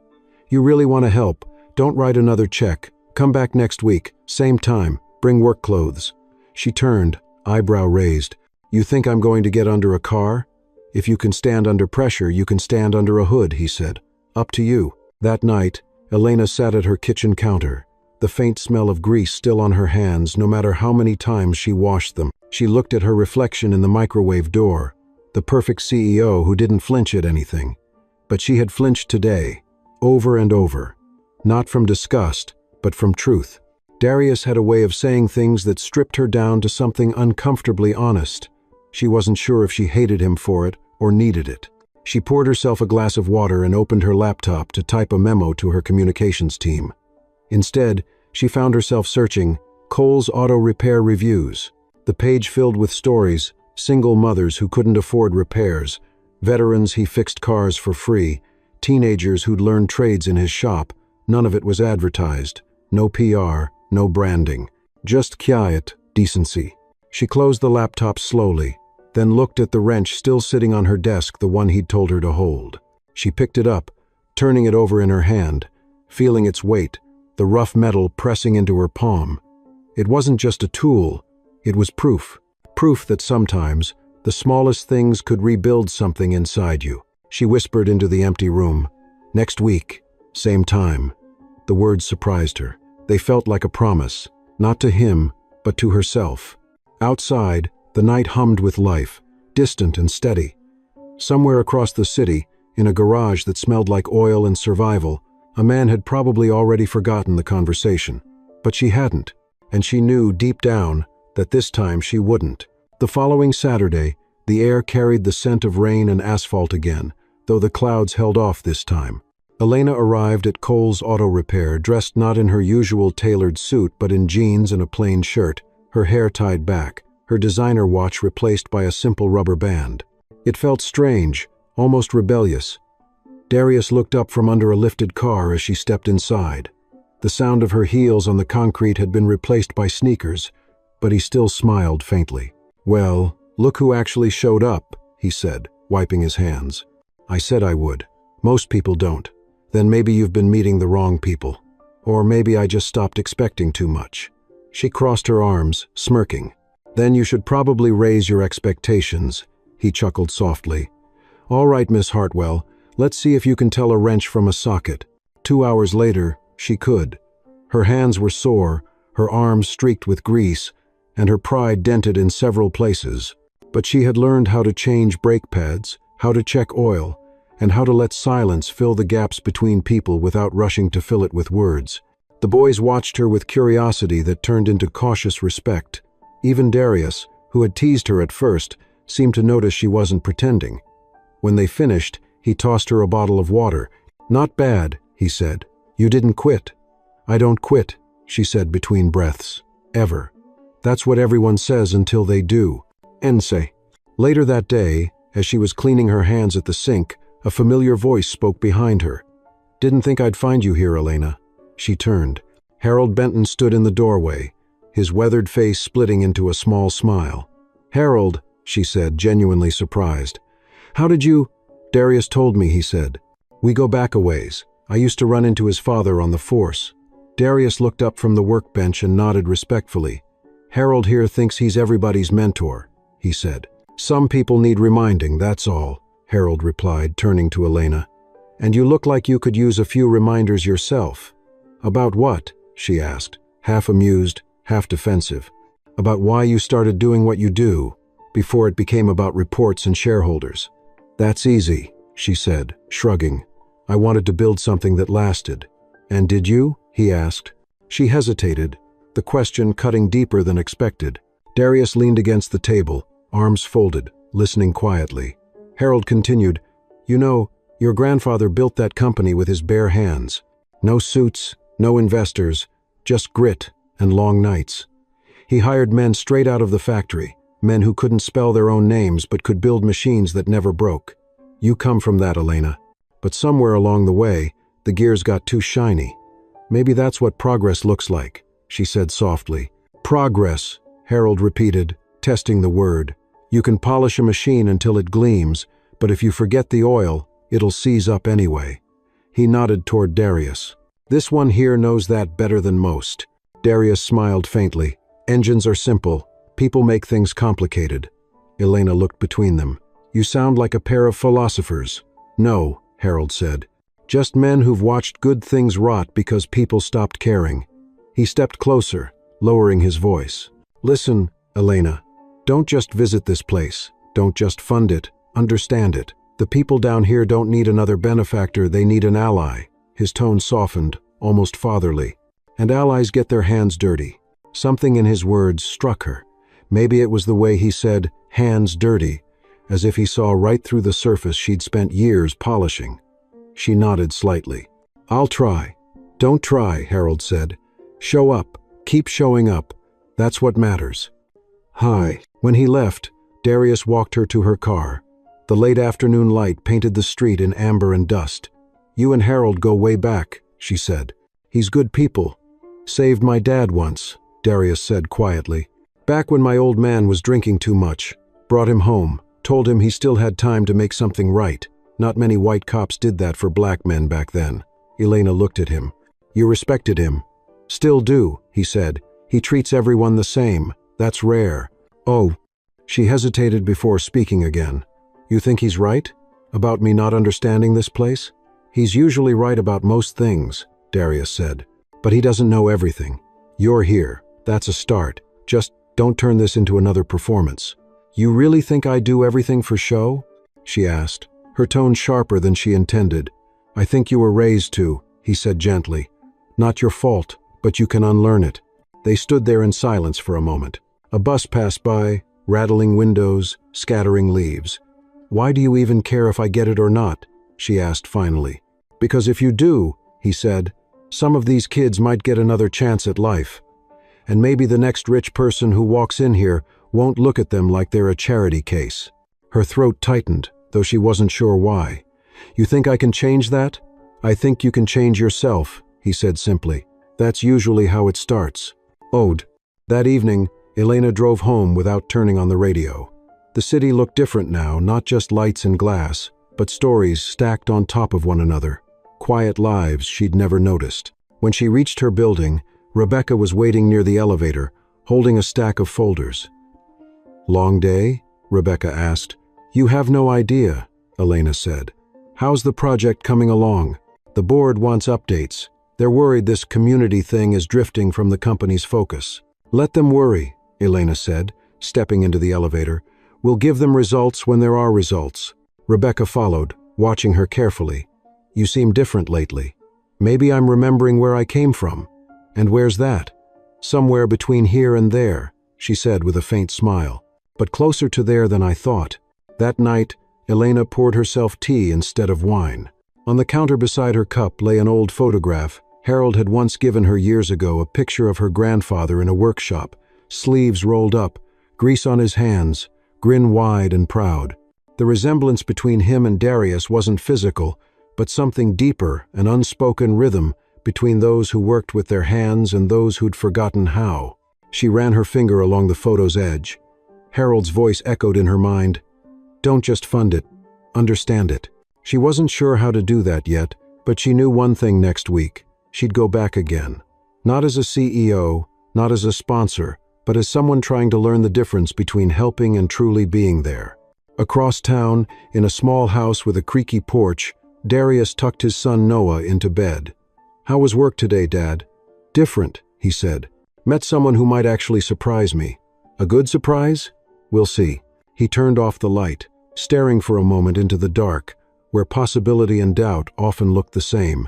Speaker 2: You really want to help? Don't write another check. Come back next week, same time. Bring work clothes. She turned, eyebrow raised. You think I'm going to get under a car? If you can stand under pressure, you can stand under a hood, he said. Up to you. That night, Elena sat at her kitchen counter, the faint smell of grease still on her hands no matter how many times she washed them. She looked at her reflection in the microwave door, the perfect CEO who didn't flinch at anything. But she had flinched today, over and over. Not from disgust, but from truth. Darius had a way of saying things that stripped her down to something uncomfortably honest. She wasn't sure if she hated him for it or needed it. She poured herself a glass of water and opened her laptop to type a memo to her communications team. Instead, she found herself searching Cole's Auto Repair Reviews, the page filled with stories, single mothers who couldn't afford repairs, veterans he fixed cars for free, teenagers who'd learned trades in his shop. None of it was advertised. No PR, no branding. Just quiet decency. She closed the laptop slowly, then looked at the wrench still sitting on her desk, the one he'd told her to hold. She picked it up, turning it over in her hand, feeling its weight, the rough metal pressing into her palm. It wasn't just a tool, it was proof. Proof that sometimes the smallest things could rebuild something inside you. She whispered into the empty room. Next week, same time. The words surprised her. They felt like a promise, not to him, but to herself. Outside, the night hummed with life, distant and steady. Somewhere across the city, in a garage that smelled like oil and survival, a man had probably already forgotten the conversation. But she hadn't, and she knew deep down that this time she wouldn't. The following Saturday, the air carried the scent of rain and asphalt again, though the clouds held off this time. Elena arrived at Cole's Auto Repair, dressed not in her usual tailored suit but in jeans and a plain shirt, her hair tied back, her designer watch replaced by a simple rubber band. It felt strange, almost rebellious. Darius looked up from under a lifted car as she stepped inside. The sound of her heels on the concrete had been replaced by sneakers, but he still smiled faintly. "Well, look who actually showed up," he said, wiping his hands. "I said I would. Most people don't. Then maybe you've been meeting the wrong people. Or maybe I just stopped expecting too much." She crossed her arms, smirking. "Then you should probably raise your expectations," he chuckled softly. "All right, Miss Hartwell, let's see if you can tell a wrench from a socket." 2 hours later, she could. Her hands were sore, her arms streaked with grease, and her pride dented in several places. But she had learned how to change brake pads, how to check oil, and how to let silence fill the gaps between people without rushing to fill it with words. The boys watched her with curiosity that turned into cautious respect. Even Darius, who had teased her at first, seemed to notice she wasn't pretending. When they finished, he tossed her a bottle of water. "Not bad," he said. "You didn't quit." "I don't quit," she said between breaths. "Ever. That's what everyone says until they do." Ense. Later that day, as she was cleaning her hands at the sink, a familiar voice spoke behind her. "Didn't think I'd find you here, Elena." She turned. Harold Benton stood in the doorway, his weathered face splitting into a small smile. "Harold," she said, genuinely surprised. "How did you—" "Darius told me," he said. "We go back a ways. I used to run into his father on the force." Darius looked up from the workbench and nodded respectfully. "Harold here thinks he's everybody's mentor," he said. "Some people need reminding, that's all," Harold replied, turning to Elena. "And you look like you could use a few reminders yourself." "About what?" she asked, half amused, half defensive. "About why you started doing what you do, before it became about reports and shareholders." "That's easy," she said, shrugging. "I wanted to build something that lasted." "And did you?" he asked. She hesitated, the question cutting deeper than expected. Darius leaned against the table, arms folded, listening quietly. Harold continued, "You know, your grandfather built that company with his bare hands. No suits, no investors, just grit and long nights. He hired men straight out of the factory, men who couldn't spell their own names but could build machines that never broke. You come from that, Elena. But somewhere along the way, the gears got too shiny. Maybe that's what progress looks like," she said softly. "Progress," Harold repeated, testing the word. "You can polish a machine until it gleams, but if you forget the oil, it'll seize up anyway." He nodded toward Darius. "This one here knows that better than most." Darius smiled faintly. "Engines are simple. People make things complicated." Elena looked between them. "You sound like a pair of philosophers." "No," Harold said. "Just men who've watched good things rot because people stopped caring." He stepped closer, lowering his voice. "Listen, Elena, don't just visit this place. Don't just fund it. Understand it. The people down here don't need another benefactor, they need an ally." His tone softened, almost fatherly. "And allies get their hands dirty." Something in his words struck her. Maybe it was the way he said, "hands dirty," as if he saw right through the surface she'd spent years polishing. She nodded slightly. "I'll try." "Don't try," Harold said. "Show up. Keep showing up. That's what matters." "Hi." When he left, Darius walked her to her car. The late afternoon light painted the street in amber and dust. "You and Harold go way back," she said. "He's good people." "Saved my dad once," Darius said quietly. "Back when my old man was drinking too much. Brought him home, told him he still had time to make something right. Not many white cops did that for black men back then." Elena looked at him. "You respected him." "Still do," he said. "He treats everyone the same. That's rare." "Oh." She hesitated before speaking again. "You think he's right? About me not understanding this place?" "He's usually right about most things," Darius said. "But he doesn't know everything. You're here. That's a start. Just don't turn this into another performance." "You really think I do everything for show?" she asked, her tone sharper than she intended. "I think you were raised to," he said gently. "Not your fault, but you can unlearn it." They stood there in silence for a moment. A bus passed by, rattling windows, scattering leaves. "Why do you even care if I get it or not?" she asked finally. Because if you do, he said, some of these kids might get another chance at life. And maybe the next rich person who walks in here won't look at them like they're a charity case. Her throat tightened, though she wasn't sure why. You think I can change that? I think you can change yourself, he said simply. That's usually how it starts. Ode. That evening, Elena drove home without turning on the radio. The city looked different now, not just lights and glass, but stories stacked on top of one another. Quiet lives she'd never noticed. When she reached her building, Rebecca was waiting near the elevator, holding a stack of folders. Long day? Rebecca asked. You have no idea, Elena said. How's the project coming along? The board wants updates. They're worried this community thing is drifting from the company's focus. Let them worry, Elena said, stepping into the elevator. We'll give them results when there are results. Rebecca followed, watching her carefully. You seem different lately. Maybe I'm remembering where I came from. And where's that? Somewhere between here and there, she said with a faint smile. But closer to there than I thought. That night, Elena poured herself tea instead of wine. On the counter beside her cup lay an old photograph. Harold had once given her years ago a picture of her grandfather in a workshop, sleeves rolled up, grease on his hands, grin wide and proud. The resemblance between him and Darius wasn't physical, but something deeper, an unspoken rhythm between those who worked with their hands and those who'd forgotten how. She ran her finger along the photo's edge. Harold's voice echoed in her mind. Don't just fund it, understand it. She wasn't sure how to do that yet, but she knew one thing next week. She'd go back again. Not as a CEO, not as a sponsor, but as someone trying to learn the difference between helping and truly being there. Across town, in a small house with a creaky porch, Darius tucked his son Noah into bed. How was work today, Dad? Different, he said. Met someone who might actually surprise me. A good surprise? We'll see. He turned off the light, staring for a moment into the dark, where possibility and doubt often looked the same.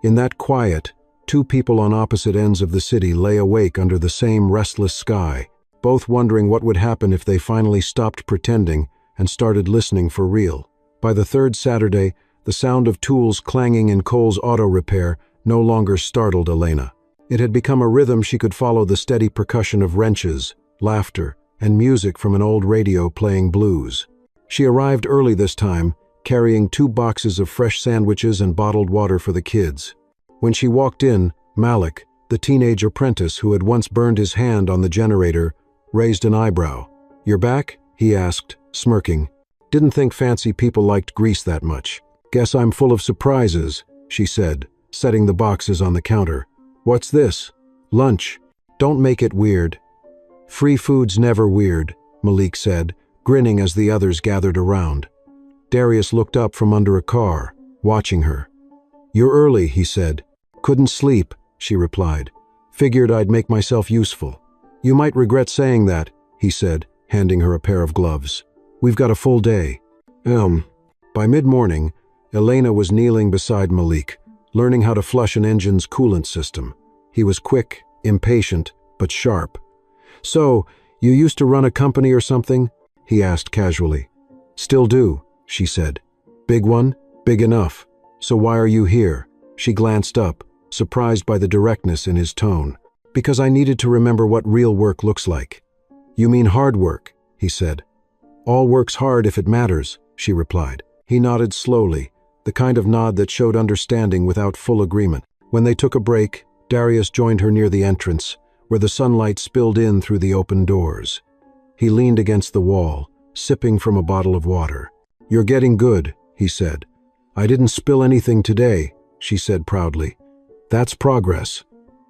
Speaker 2: In that quiet, two people on opposite ends of the city lay awake under the same restless sky, both wondering what would happen if they finally stopped pretending and started listening for real. By the third Saturday, the sound of tools clanging in Cole's auto repair no longer startled Elena. It had become a rhythm she could follow, the steady percussion of wrenches, laughter, and music from an old radio playing blues. She arrived early this time, carrying 2 boxes of fresh sandwiches and bottled water for the kids. When she walked in, Malik, the teenage apprentice who had once burned his hand on the generator, raised an eyebrow. "You're back?" he asked, smirking. "Didn't think fancy people liked grease that much. Guess I'm full of surprises," she said, setting the boxes on the counter. "What's this?" "Lunch. Don't make it weird." "Free food's never weird," Malik said, grinning as the others gathered around. Darius looked up from under a car, watching her. "You're early," he said. "Couldn't sleep," she replied. "Figured I'd make myself useful." "You might regret saying that," he said, handing her a pair of gloves. "We've got a full day." By mid-morning, Elena was kneeling beside Malik, learning how to flush an engine's coolant system. He was quick, impatient, but sharp. "So, you used to run a company or something?" he asked casually. "Still do," she said. "Big one? Big enough. So why are you here?" She glanced up, surprised by the directness in his tone. "Because I needed to remember what real work looks like." "You mean hard work," he said. "All work's hard if it matters," she replied. He nodded slowly, the kind of nod that showed understanding without full agreement. When they took a break, Darius joined her near the entrance, where the sunlight spilled in through the open doors. He leaned against the wall, sipping from a bottle of water. "You're getting good," he said. "I didn't spill anything today," she said proudly. "That's progress."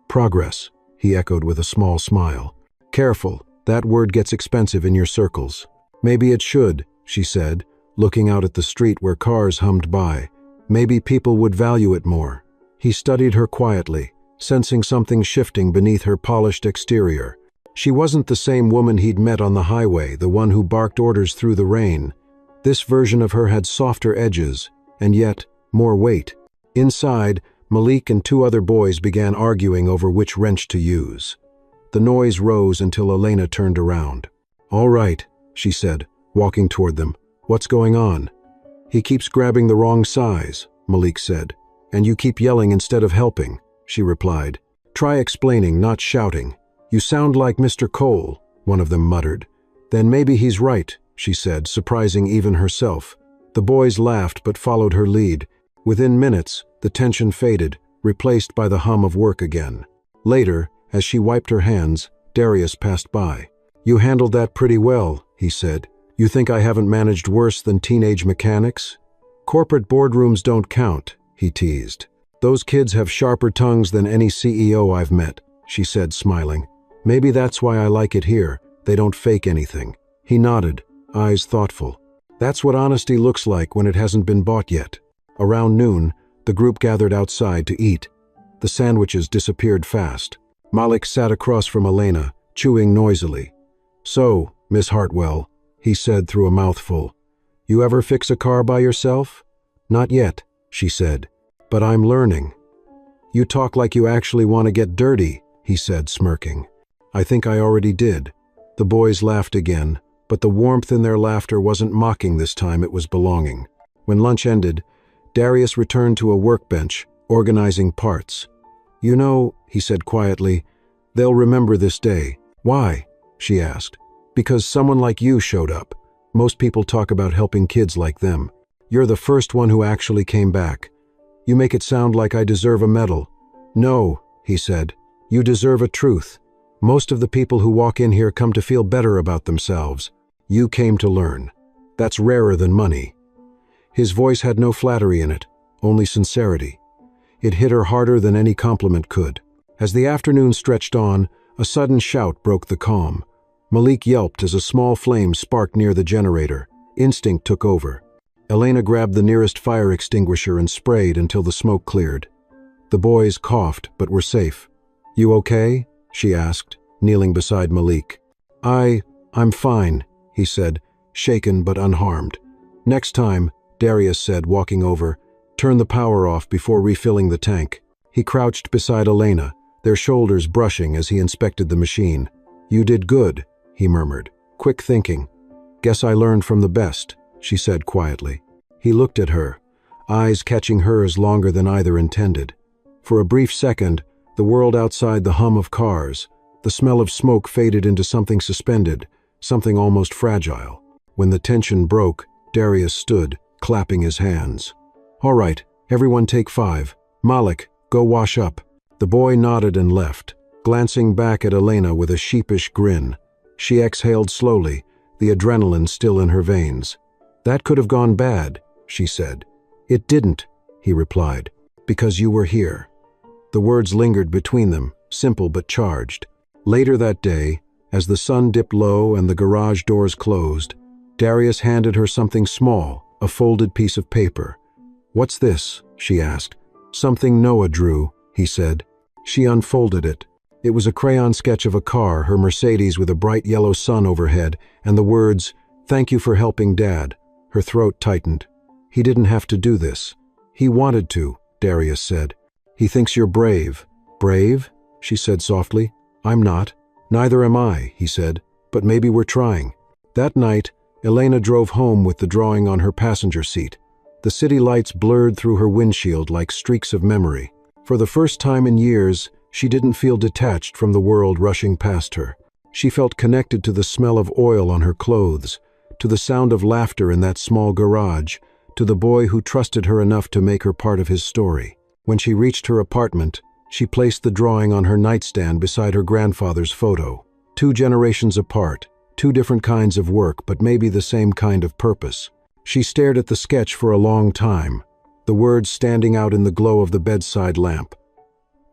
Speaker 2: "Progress," he echoed with a small smile. "Careful, that word gets expensive in your circles." "Maybe it should," she said, looking out at the street where cars hummed by. "Maybe people would value it more." He studied her quietly, sensing something shifting beneath her polished exterior. She wasn't the same woman he'd met on the highway, the one who barked orders through the rain. This version of her had softer edges, and yet more weight. Inside, Malik and 2 other boys began arguing over which wrench to use. The noise rose until Elena turned around. "All right," she said, walking toward them. "What's going on?" "He keeps grabbing the wrong size," Malik said. And you keep yelling instead of helping, she replied. Try explaining, not shouting. You sound like Mr. Cole, one of them muttered. Then maybe he's right, she said, surprising even herself. The boys laughed but followed her lead. Within minutes, the tension faded, replaced by the hum of work again. Later, as she wiped her hands, Darius passed by. You handled that pretty well, he said. You think I haven't managed worse than teenage mechanics? Corporate boardrooms don't count, he teased. Those kids have sharper tongues than any CEO I've met, she said, smiling. Maybe that's why I like it here. They don't fake anything. He nodded, eyes thoughtful. That's what honesty looks like when it hasn't been bought yet. Around noon, the group gathered outside to eat. The sandwiches disappeared fast. Malik sat across from Elena, chewing noisily. So, Miss Hartwell, he said through a mouthful, you ever fix a car by yourself? Not yet, she said, but I'm learning. You talk like you actually want to get dirty, he said, smirking. I think I already did. The boys laughed again, but the warmth in their laughter wasn't mocking this time, it was belonging. When lunch ended, Darius returned to a workbench, organizing parts. You know, he said quietly, they'll remember this day. Why? She asked. Because someone like you showed up. Most people talk about helping kids like them. You're the first one who actually came back. You make it sound like I deserve a medal. No, he said. You deserve a truth. Most of the people who walk in here come to feel better about themselves. You came to learn. That's rarer than money. His voice had no flattery in it, only sincerity. It hit her harder than any compliment could. As the afternoon stretched on, a sudden shout broke the calm. Malik yelped as a small flame sparked near the generator. Instinct took over. Elena grabbed the nearest fire extinguisher and sprayed until the smoke cleared. The boys coughed, but were safe. You okay? She asked, kneeling beside Malik. I'm fine, he said, shaken but unharmed. Next time, Darius said, walking over, turn the power off before refilling the tank. He crouched beside Elena, their shoulders brushing as he inspected the machine. You did good, he murmured. Quick thinking. Guess I learned from the best, she said quietly. He looked at her, eyes catching hers longer than either intended. For a brief second, the world outside the hum of cars, the smell of smoke faded into something suspended, something almost fragile. When the tension broke, Darius stood, clapping his hands. All right, everyone take 5. Malik, go wash up. The boy nodded and left, glancing back at Elena with a sheepish grin. She exhaled slowly, the adrenaline still in her veins. That could have gone bad, she said. It didn't, he replied, because you were here. The words lingered between them, simple but charged. Later that day, as the sun dipped low and the garage doors closed, Darius handed her something small, a folded piece of paper. What's this? She asked. Something Noah drew, he said. She unfolded it. It was a crayon sketch of a car, her Mercedes with a bright yellow sun overhead, and the words, "Thank you for helping Dad." Her throat tightened. He didn't have to do this. He wanted to, Darius said. He thinks you're brave. Brave? She said softly. I'm not. Neither am I, he said, but maybe we're trying. That night, Elena drove home with the drawing on her passenger seat. The city lights blurred through her windshield like streaks of memory. For the first time in years, she didn't feel detached from the world rushing past her. She felt connected to the smell of oil on her clothes, to the sound of laughter in that small garage, to the boy who trusted her enough to make her part of his story. When she reached her apartment, she placed the drawing on her nightstand beside her grandfather's photo. 2 generations apart, 2 different kinds of work, but maybe the same kind of purpose. She stared at the sketch for a long time, the words standing out in the glow of the bedside lamp.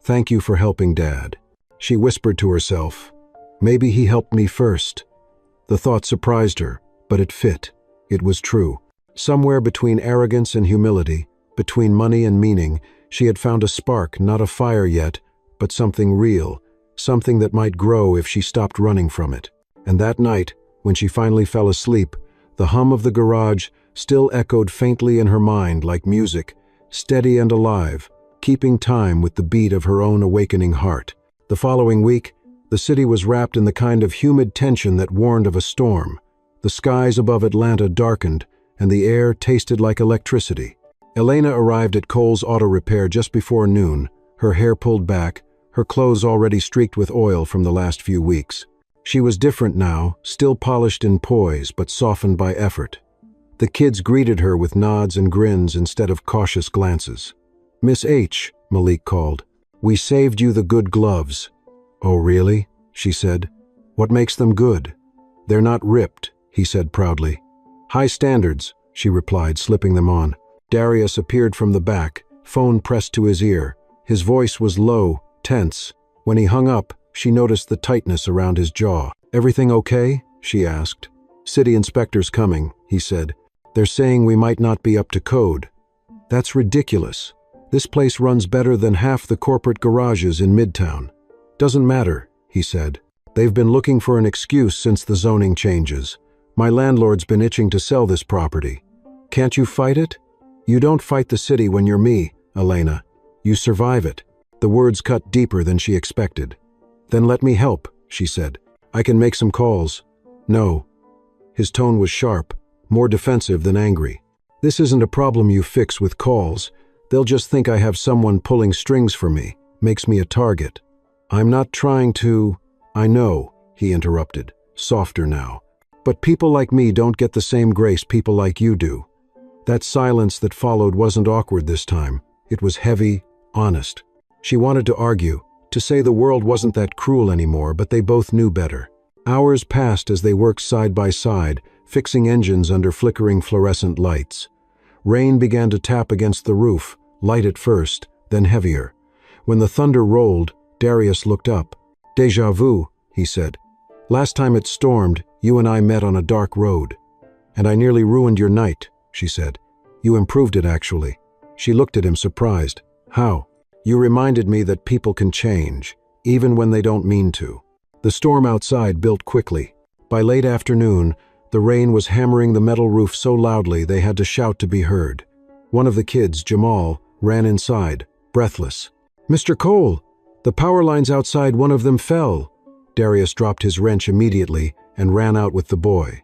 Speaker 2: Thank you for helping Dad. She whispered to herself, maybe he helped me first. The thought surprised her, but it fit. It was true. Somewhere between arrogance and humility, between money and meaning, she had found a spark, not a fire yet, but something real, something that might grow if she stopped running from it. And that night, when she finally fell asleep, the hum of the garage still echoed faintly in her mind like music, steady and alive, keeping time with the beat of her own awakening heart. The following week, the city was wrapped in the kind of humid tension that warned of a storm. The skies above Atlanta darkened, and the air tasted like electricity. Elena arrived at Cole's auto repair just before noon, her hair pulled back, her clothes already streaked with oil from the last few weeks. She was different now, still polished in poise, but softened by effort. The kids greeted her with nods and grins instead of cautious glances. "Miss H," Malik called. "We saved you the good gloves." "Oh, really?" she said. "What makes them good?" "They're not ripped," he said proudly. "High standards," she replied, slipping them on. Darius appeared from the back, phone pressed to his ear. His voice was low, tense. When he hung up, she noticed the tightness around his jaw. "Everything okay?" she asked. "City inspector's coming," he said. "They're saying we might not be up to code." "That's ridiculous. This place runs better than half the corporate garages in Midtown." "Doesn't matter," he said. "They've been looking for an excuse since the zoning changes. My landlord's been itching to sell this property. Can't you fight it?" "You don't fight the city when you're me, Elena. You survive it." The words cut deeper than she expected. "Then let me help," she said. "I can make some calls." "No." His tone was sharp, more defensive than angry. "This isn't a problem you fix with calls. They'll just think I have someone pulling strings for me, makes me a target." "I'm not trying to—" "I know," he interrupted, softer now. "But people like me don't get the same grace people like you do." That silence that followed wasn't awkward this time. It was heavy, honest. She wanted to argue, to say the world wasn't that cruel anymore, but they both knew better. Hours passed as they worked side by side, fixing engines under flickering fluorescent lights. Rain began to tap against the roof, light at first, then heavier. When the thunder rolled, Darius looked up. "Déjà vu," he said. "Last time it stormed, you and I met on a dark road." "And I nearly ruined your night," she said. "You improved it, actually." She looked at him surprised. "How?" "You reminded me that people can change, even when they don't mean to." The storm outside built quickly. By late afternoon, the rain was hammering the metal roof so loudly they had to shout to be heard. One of the kids, Jamal, ran inside, breathless. "Mr. Cole, the power lines outside, one of them fell." Darius dropped his wrench immediately and ran out with the boy.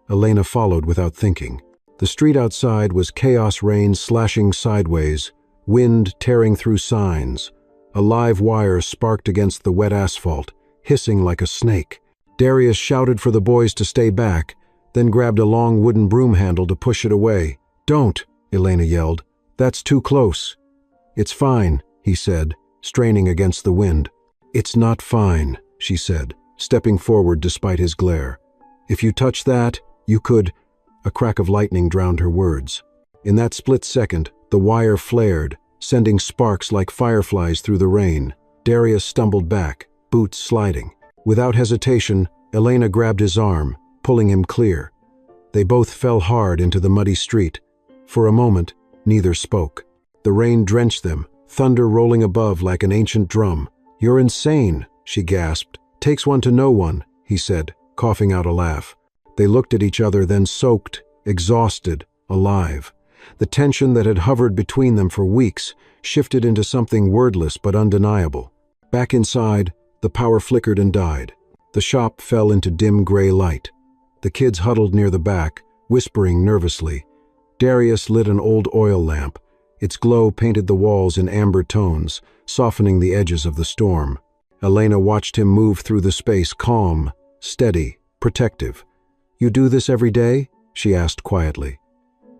Speaker 2: Elena followed without thinking. The street outside was chaos, rain slashing sideways, wind tearing through signs. A live wire sparked against the wet asphalt, hissing like a snake. Darius shouted for the boys to stay back, then grabbed a long wooden broom handle to push it away. "Don't," Elena yelled. "That's too close." "It's fine," he said, straining against the wind. "It's not fine," she said, stepping forward despite his glare. "If you touch that, you could—" A crack of lightning drowned her words. In that split second, the wire flared, sending sparks like fireflies through the rain. Darius stumbled back, boots sliding. Without hesitation, Elena grabbed his arm, pulling him clear. They both fell hard into the muddy street. For a moment, neither spoke. The rain drenched them, thunder rolling above like an ancient drum. "You're insane," she gasped. "Takes one to know one," he said, coughing out a laugh. They looked at each other, then soaked, exhausted, alive. The tension that had hovered between them for weeks shifted into something wordless but undeniable. Back inside, the power flickered and died. The shop fell into dim gray light. The kids huddled near the back, whispering nervously. Darius lit an old oil lamp. Its glow painted the walls in amber tones, softening the edges of the storm. Elena watched him move through the space, calm, steady, protective. "You do this every day?" she asked quietly.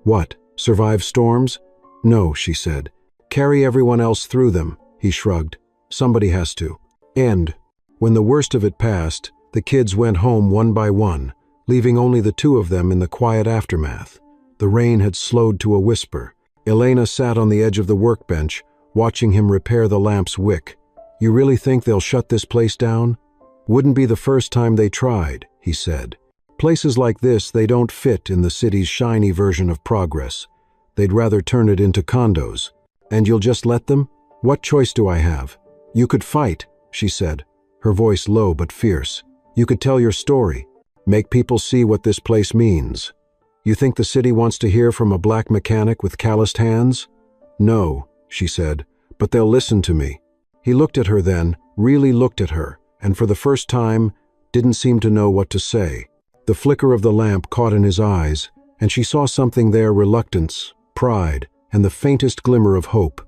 Speaker 2: "What, survive storms?" "No," she said. "Carry everyone else through them," he shrugged. "Somebody has to." And, when the worst of it passed, the kids went home one by one, leaving only the two of them in the quiet aftermath. The rain had slowed to a whisper. Elena sat on the edge of the workbench, watching him repair the lamp's wick. "You really think they'll shut this place down?" "Wouldn't be the first time they tried," he said. "Places like this, they don't fit in the city's shiny version of progress. They'd rather turn it into condos. And you'll just let them? What choice do I have?" "You could fight," she said, her voice low but fierce. "You could tell your story. Make people see what this place means. You think the city wants to hear from a black mechanic with calloused hands?" "No," she said, "but they'll listen to me." He looked at her then, really looked at her, and for the first time, didn't seem to know what to say. The flicker of the lamp caught in his eyes, and she saw something there: reluctance, pride, and the faintest glimmer of hope.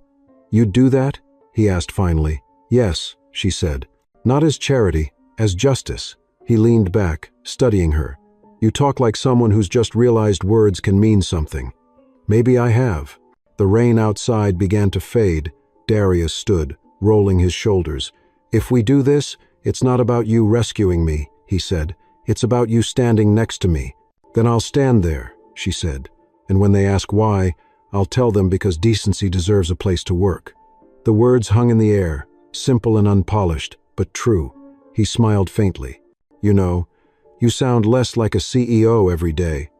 Speaker 2: "You'd do that?" he asked finally. "Yes," she said. "Not as charity, as justice." He leaned back, studying her. "You talk like someone who's just realized words can mean something." "Maybe I have." The rain outside began to fade. Darius stood, rolling his shoulders. "If we do this, it's not about you rescuing me," he said. "It's about you standing next to me." "Then I'll stand there," she said. "And when they ask why, I'll tell them because decency deserves a place to work." The words hung in the air, simple and unpolished, but true. He smiled faintly. "You know, you sound less like a CEO every day,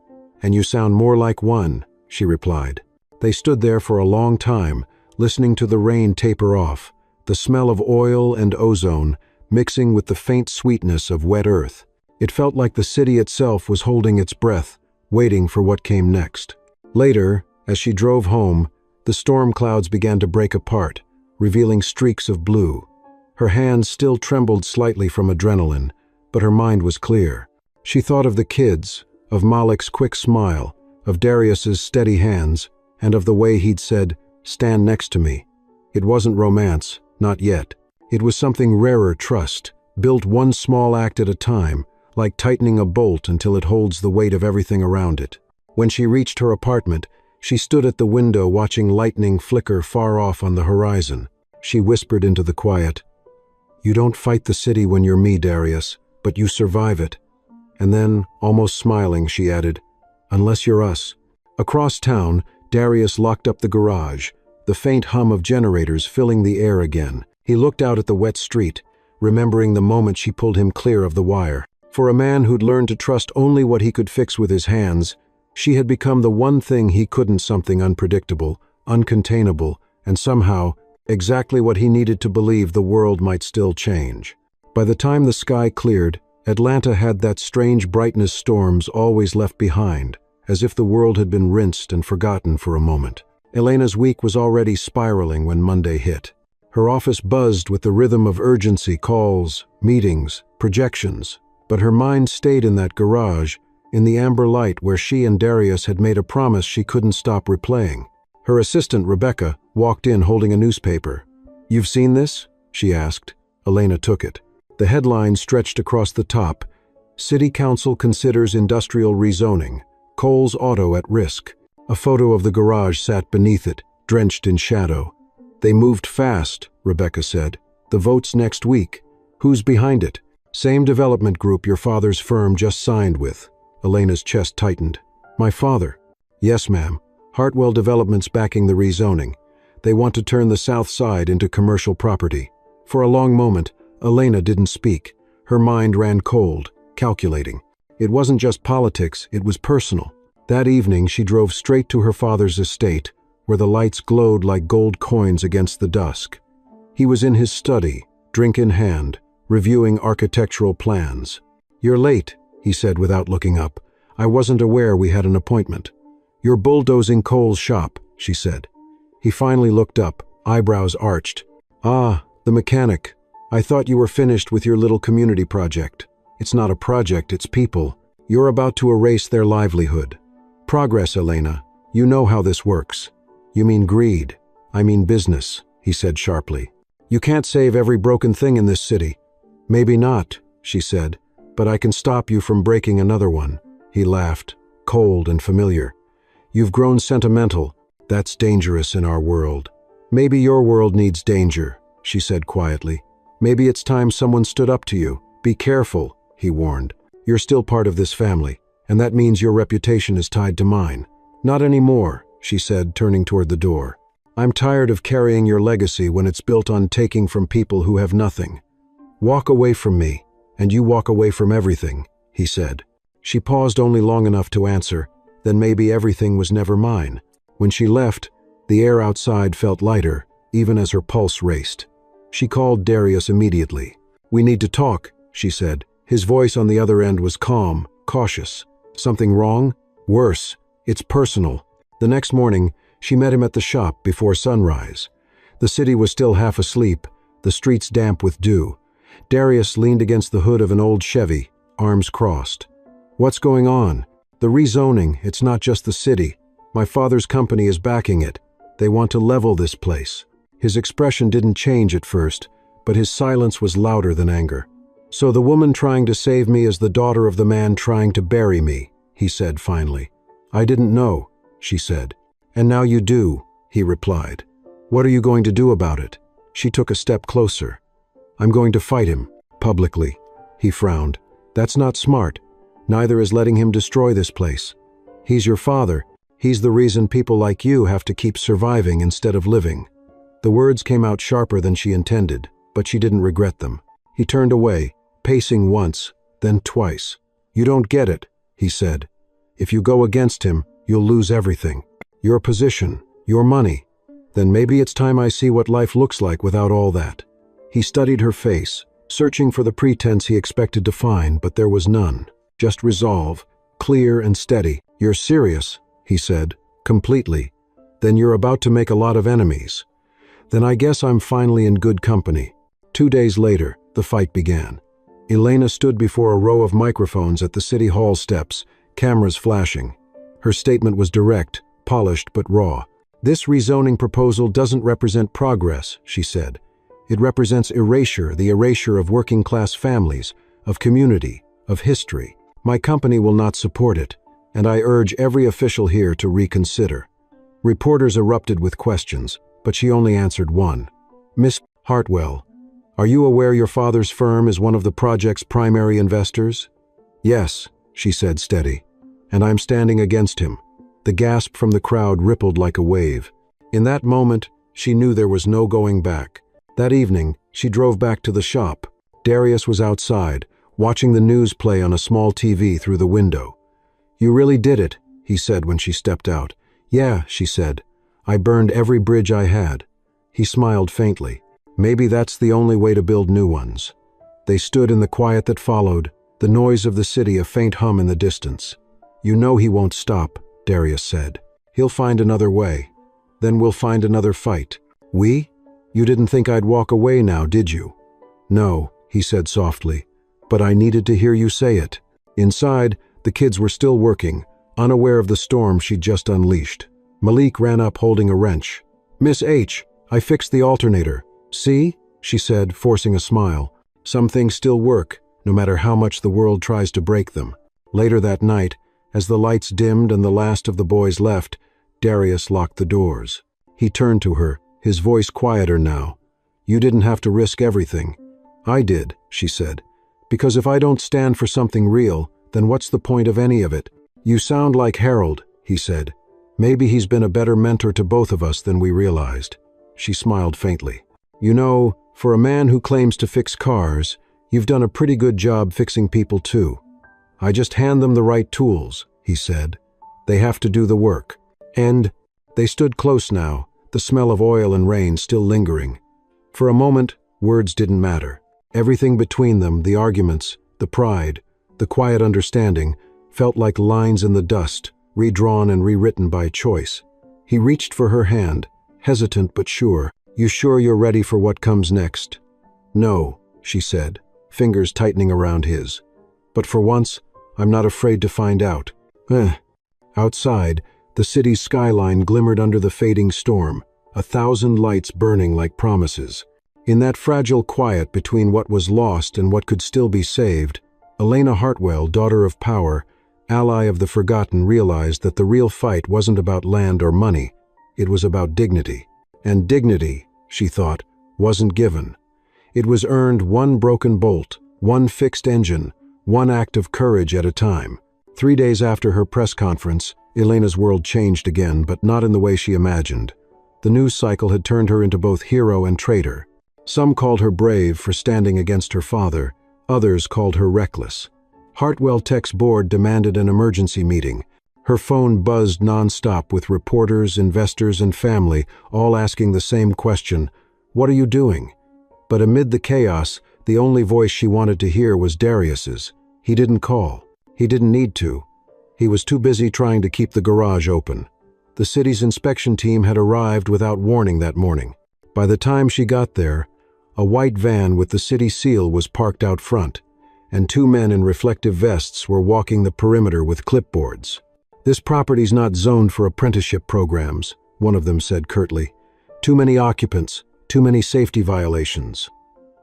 Speaker 2: and you sound more like one," she replied. They stood there for a long time, listening to the rain taper off, the smell of oil and ozone mixing with the faint sweetness of wet earth. It felt like the city itself was holding its breath, waiting for what came next. Later, as she drove home, the storm clouds began to break apart, revealing streaks of blue. Her hands still trembled slightly from adrenaline, but her mind was clear. She thought of the kids, of Malik's quick smile, of Darius's steady hands, and of the way he'd said, "Stand next to me." It wasn't romance, not yet. It was something rarer, trust, built one small act at a time, like tightening a bolt until it holds the weight of everything around it. When she reached her apartment, she stood at the window watching lightning flicker far off on the horizon. She whispered into the quiet, "You don't fight the city when you're me, Darius, but you survive it." And then, almost smiling, she added, "Unless you're us." Across town, Darius locked up the garage, the faint hum of generators filling the air again. He looked out at the wet street, remembering the moment she pulled him clear of the wire. For a man who'd learned to trust only what he could fix with his hands, she had become the one thing he couldn't, something unpredictable, uncontainable, and somehow exactly what he needed to believe the world might still change. By the time the sky cleared, Atlanta had that strange brightness storms always left behind, as if the world had been rinsed and forgotten for a moment. Elena's week was already spiraling when Monday hit. Her office buzzed with the rhythm of urgency, calls, meetings, projections, but her mind stayed in that garage, in the amber light where she and Darius had made a promise she couldn't stop replaying. Her assistant, Rebecca, walked in holding a newspaper. "You've seen this?" she asked. Elena took it. The headline stretched across the top, "City Council considers industrial rezoning. Coles Auto at risk." A photo of the garage sat beneath it, drenched in shadow. "They moved fast," Rebecca said. "The vote's next week. Who's behind it?" "Same development group your father's firm just signed with." Elena's chest tightened. "My father?" "Yes, ma'am. Hartwell Development's backing the rezoning. They want to turn the south side into commercial property." For a long moment, Elena didn't speak. Her mind ran cold, calculating. It wasn't just politics, it was personal. That evening, she drove straight to her father's estate, where the lights glowed like gold coins against the dusk. He was in his study, drink in hand, reviewing architectural plans. "You're late," he said without looking up. "I wasn't aware we had an appointment." "You're bulldozing Cole's shop," she said. He finally looked up, eyebrows arched. "Ah, the mechanic. I thought you were finished with your little community project." "It's not a project, it's people. You're about to erase their livelihood." "Progress, Elena. You know how this works." "You mean greed. I mean business," he said sharply. "You can't save every broken thing in this city." "Maybe not," she said, "but I can stop you from breaking another one." He laughed, cold and familiar. "You've grown sentimental. That's dangerous in our world." "Maybe your world needs danger," she said quietly. "Maybe it's time someone stood up to you. Be careful," he warned. "You're still part of this family, and that means your reputation is tied to mine." "Not anymore," she said, turning toward the door. "I'm tired of carrying your legacy when it's built on taking from people who have nothing. Walk away from me, and you walk away from everything," he said. She paused only long enough to answer, "Then maybe everything was never mine." When she left, the air outside felt lighter, even as her pulse raced. She called Darius immediately. "We need to talk," she said. His voice on the other end was calm, cautious. "Something wrong?" "Worse. It's personal." The next morning, she met him at the shop before sunrise. The city was still half asleep, the streets damp with dew. Darius leaned against the hood of an old Chevy, arms crossed. "What's going on?" "The rezoning, it's not just the city. My father's company is backing it. They want to level this place." His expression didn't change at first, but his silence was louder than anger. "So the woman trying to save me is the daughter of the man trying to bury me," he said finally. "I didn't know," she said. "And now you do," he replied. "What are you going to do about it?" She took a step closer. "I'm going to fight him, publicly." He frowned. "That's not smart. Neither is letting him destroy this place. He's your father. He's the reason people like you have to keep surviving instead of living." The words came out sharper than she intended, but she didn't regret them. He turned away, pacing once, then twice. "You don't get it," he said. "If you go against him, you'll lose everything. Your position, your money. Then maybe it's time I see what life looks like without all that." He studied her face, searching for the pretense he expected to find, but there was none. Just resolve, clear and steady. "You're serious," he said, "completely. Then you're about to make a lot of enemies. Then I guess I'm finally in good company." 2 days later, the fight began. Elena stood before a row of microphones at the city hall steps, cameras flashing. Her statement was direct, polished but raw. "This rezoning proposal doesn't represent progress," she said. "It represents erasure, the erasure of working-class families, of community, of history. My company will not support it, and I urge every official here to reconsider." Reporters erupted with questions, but she only answered one. "Miss Hartwell, are you aware your father's firm is one of the project's primary investors?" "Yes," she said, steady. "And I'm standing against him." The gasp from the crowd rippled like a wave. In that moment, she knew there was no going back. That evening, she drove back to the shop. Darius was outside, watching the news play on a small TV through the window. "You really did it," he said when she stepped out. "Yeah," she said. "I burned every bridge I had." He smiled faintly. "Maybe that's the only way to build new ones." They stood in the quiet that followed, the noise of the city a faint hum in the distance. "You know he won't stop," Darius said. "He'll find another way. Then we'll find another fight." "We? You didn't think I'd walk away now, did you?" "No," he said softly, "but I needed to hear you say it." Inside, the kids were still working, unaware of the storm she'd just unleashed. Malik ran up holding a wrench. "Miss H, I fixed the alternator. See?" she said, forcing a smile. "Some things still work, no matter how much the world tries to break them." Later that night, as the lights dimmed and the last of the boys left, Darius locked the doors. He turned to her, his voice quieter now. "You didn't have to risk everything." "I did," she said. "Because if I don't stand for something real, then what's the point of any of it?" "You sound like Harold," he said. "Maybe he's been a better mentor to both of us than we realized." She smiled faintly. "You know, for a man who claims to fix cars, you've done a pretty good job fixing people too. I just hand them the right tools," he said. "They have to do the work." And they stood close now, the smell of oil and rain still lingering. For a moment, words didn't matter. Everything between them, the arguments, the pride, the quiet understanding, felt like lines in the dust, redrawn and rewritten by choice. He reached for her hand, hesitant but sure. "You sure you're ready for what comes next?" "No," she said, fingers tightening around his. "But for once, I'm not afraid to find out." Outside, the city's skyline glimmered under the fading storm, 1,000 lights burning like promises. In that fragile quiet between what was lost and what could still be saved, Elena Hartwell, daughter of power, ally of the forgotten, realized that the real fight wasn't about land or money, it was about dignity. And dignity, she thought, wasn't given. It was earned one broken bolt, one fixed engine, one act of courage at a time. 3 days after her press conference, Elena's world changed again, but not in the way she imagined. The news cycle had turned her into both hero and traitor. Some called her brave for standing against her father, others called her reckless. Hartwell Tech's board demanded an emergency meeting. Her phone buzzed nonstop with reporters, investors, and family, all asking the same question, "What are you doing?" But amid the chaos, the only voice she wanted to hear was Darius's. He didn't call. He didn't need to. He was too busy trying to keep the garage open. The city's inspection team had arrived without warning that morning. By the time she got there, a white van with the city seal was parked out front, and 2 men in reflective vests were walking the perimeter with clipboards. "This property's not zoned for apprenticeship programs," one of them said curtly. Too many occupants, too many safety violations.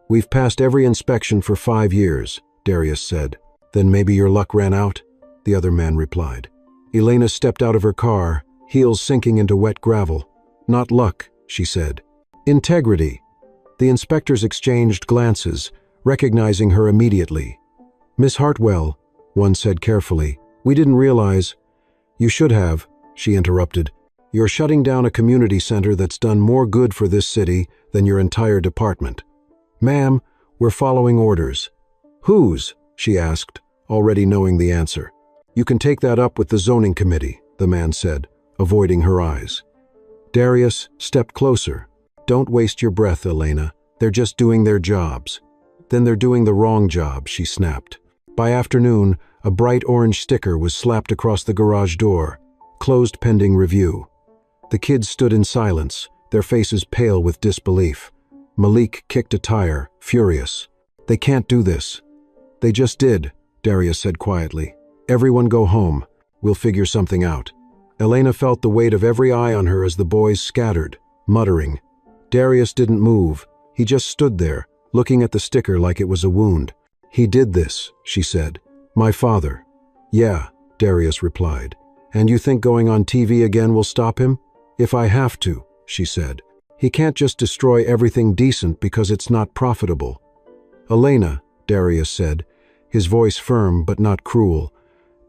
Speaker 2: We've passed every inspection for 5 years, Darius said. Then maybe your luck ran out, the other man replied. Elena stepped out of her car, heels sinking into wet gravel. Not luck, she said. Integrity. The inspectors exchanged glances, recognizing her immediately. Miss Hartwell, one said carefully, we didn't realize. You should have, she interrupted. You're shutting down a community center that's done more good for this city than your entire department. Ma'am, we're following orders. Whose? She asked, already knowing the answer. You can take that up with the zoning committee, the man said, avoiding her eyes. Darius stepped closer. Don't waste your breath, Elena. They're just doing their jobs. Then they're doing the wrong job, she snapped. By afternoon, a bright orange sticker was slapped across the garage door. Closed pending review. The kids stood in silence, their faces pale with disbelief. Malik kicked a tire, furious. They can't do this. They just did, Darius said quietly. Everyone go home. We'll figure something out. Elena felt the weight of every eye on her as the boys scattered, muttering. Darius didn't move. He just stood there, looking at the sticker like it was a wound. He did this, she said. My father. Yeah, Darius replied. And you think going on TV again will stop him? If I have to, she said. He can't just destroy everything decent because it's not profitable. Elena, Darius said, his voice firm but not cruel.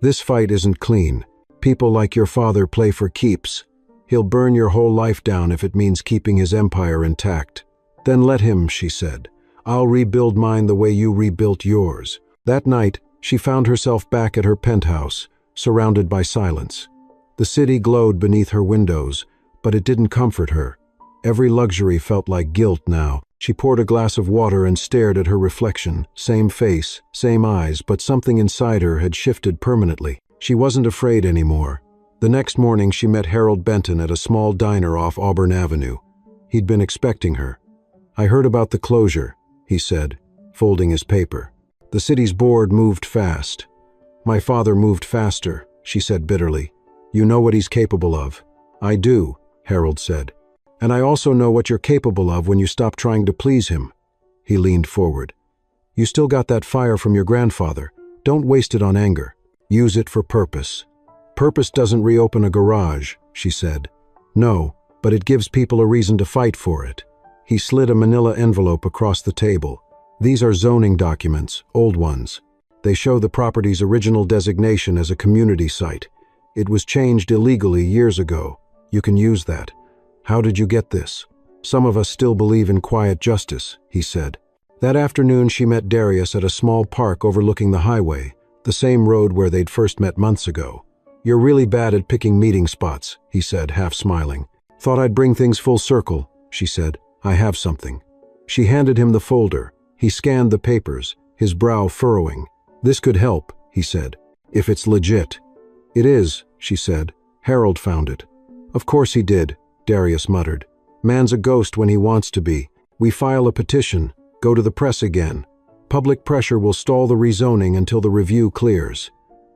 Speaker 2: This fight isn't clean. People like your father play for keeps. He'll burn your whole life down if it means keeping his empire intact. Then let him, she said. I'll rebuild mine the way you rebuilt yours. That night, she found herself back at her penthouse, surrounded by silence. The city glowed beneath her windows, but it didn't comfort her. Every luxury felt like guilt now. She poured a glass of water and stared at her reflection. Same face, same eyes, but something inside her had shifted permanently. She wasn't afraid anymore. The next morning she met Harold Benton at a small diner off Auburn Avenue. He'd been expecting her. I heard about the closure, he said, folding his paper. The city's board moved fast. My father moved faster, she said bitterly. You know what he's capable of. I do, Harold said. And I also know what you're capable of when you stop trying to please him. He leaned forward. You still got that fire from your grandfather. Don't waste it on anger. Use it for purpose. Purpose doesn't reopen a garage, she said. No, but it gives people a reason to fight for it. He slid a manila envelope across the table. These are zoning documents, old ones. They show the property's original designation as a community site. It was changed illegally years ago. You can use that. How did you get this? Some of us still believe in quiet justice, he said. That afternoon she met Darius at a small park overlooking the highway, the same road where they'd first met months ago. You're really bad at picking meeting spots, he said, half smiling. Thought I'd bring things full circle, she said. I have something. She handed him the folder. He scanned the papers, his brow furrowing. This could help, he said, if it's legit. It is, she said. Harold found it. Of course he did, Darius muttered. Man's a ghost when he wants to be. We file a petition, go to the press again. Public pressure will stall the rezoning until the review clears.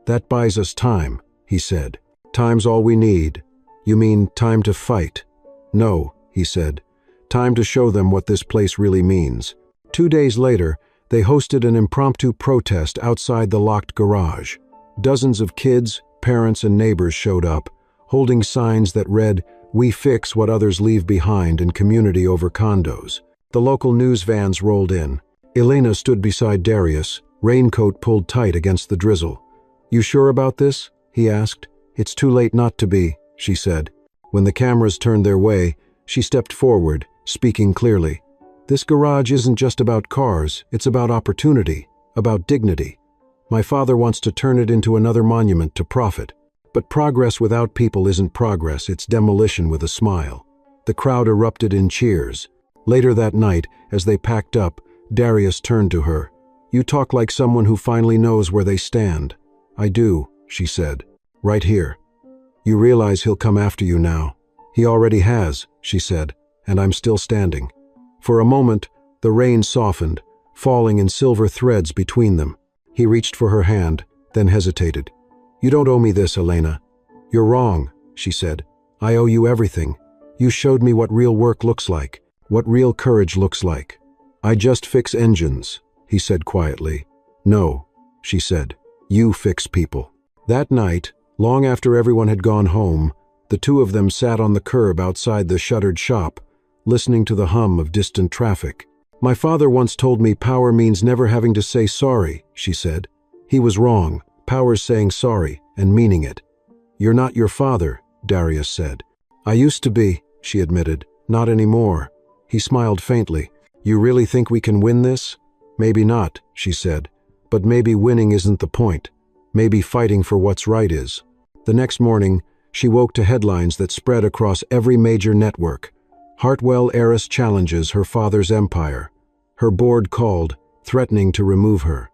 Speaker 2: That buys us time, he said. Time's all we need. You mean time to fight? No, he said. Time to show them what this place really means. 2 days later, they hosted an impromptu protest outside the locked garage. Dozens of kids, parents, and neighbors showed up, holding signs that read, "We fix what others leave behind in community over condos." The local news vans rolled in. Elena stood beside Darius, raincoat pulled tight against the drizzle. You sure about this? He asked. It's too late not to be, she said. When the cameras turned their way, she stepped forward, speaking clearly. This garage isn't just about cars, it's about opportunity, about dignity. My father wants to turn it into another monument to profit. But progress without people isn't progress, it's demolition with a smile. The crowd erupted in cheers. Later that night, as they packed up, Darius turned to her. You talk like someone who finally knows where they stand. I do, she said. Right here. You realize he'll come after you now. He already has, she said, and I'm still standing. For a moment, the rain softened, falling in silver threads between them. He reached for her hand, then hesitated. You don't owe me this, Elena. You're wrong, she said. I owe you everything. You showed me what real work looks like, what real courage looks like. I just fix engines, he said quietly. No, she said, you fix people. That night, long after everyone had gone home, the two of them sat on the curb outside the shuttered shop, listening to the hum of distant traffic. My father once told me power means never having to say sorry, she said. He was wrong. Power's saying sorry and meaning it. You're not your father, Darius said. I used to be, she admitted. Not anymore. He smiled faintly. You really think we can win this? Maybe not, she said. But maybe winning isn't the point. Maybe fighting for what's right is. The next morning, she woke to headlines that spread across every major network. Hartwell heiress challenges her father's empire. Her board called, threatening to remove her.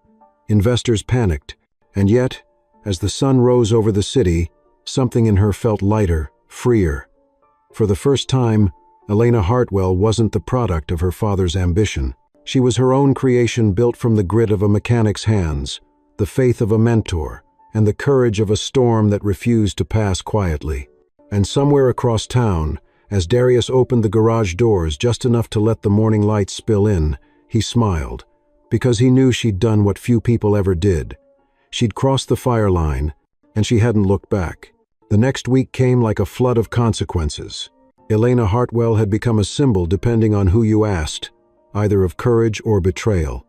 Speaker 2: Investors panicked, and yet, as the sun rose over the city, something in her felt lighter, freer. For the first time, Elena Hartwell wasn't the product of her father's ambition. She was her own creation built from the grit of a mechanic's hands, the faith of a mentor, and the courage of a storm that refused to pass quietly. And somewhere across town, as Darius opened the garage doors just enough to let the morning light spill in, he smiled, because he knew she'd done what few people ever did. She'd crossed the fire line, and she hadn't looked back. The next week came like a flood of consequences. Elena Hartwell had become a symbol depending on who you asked, either of courage or betrayal.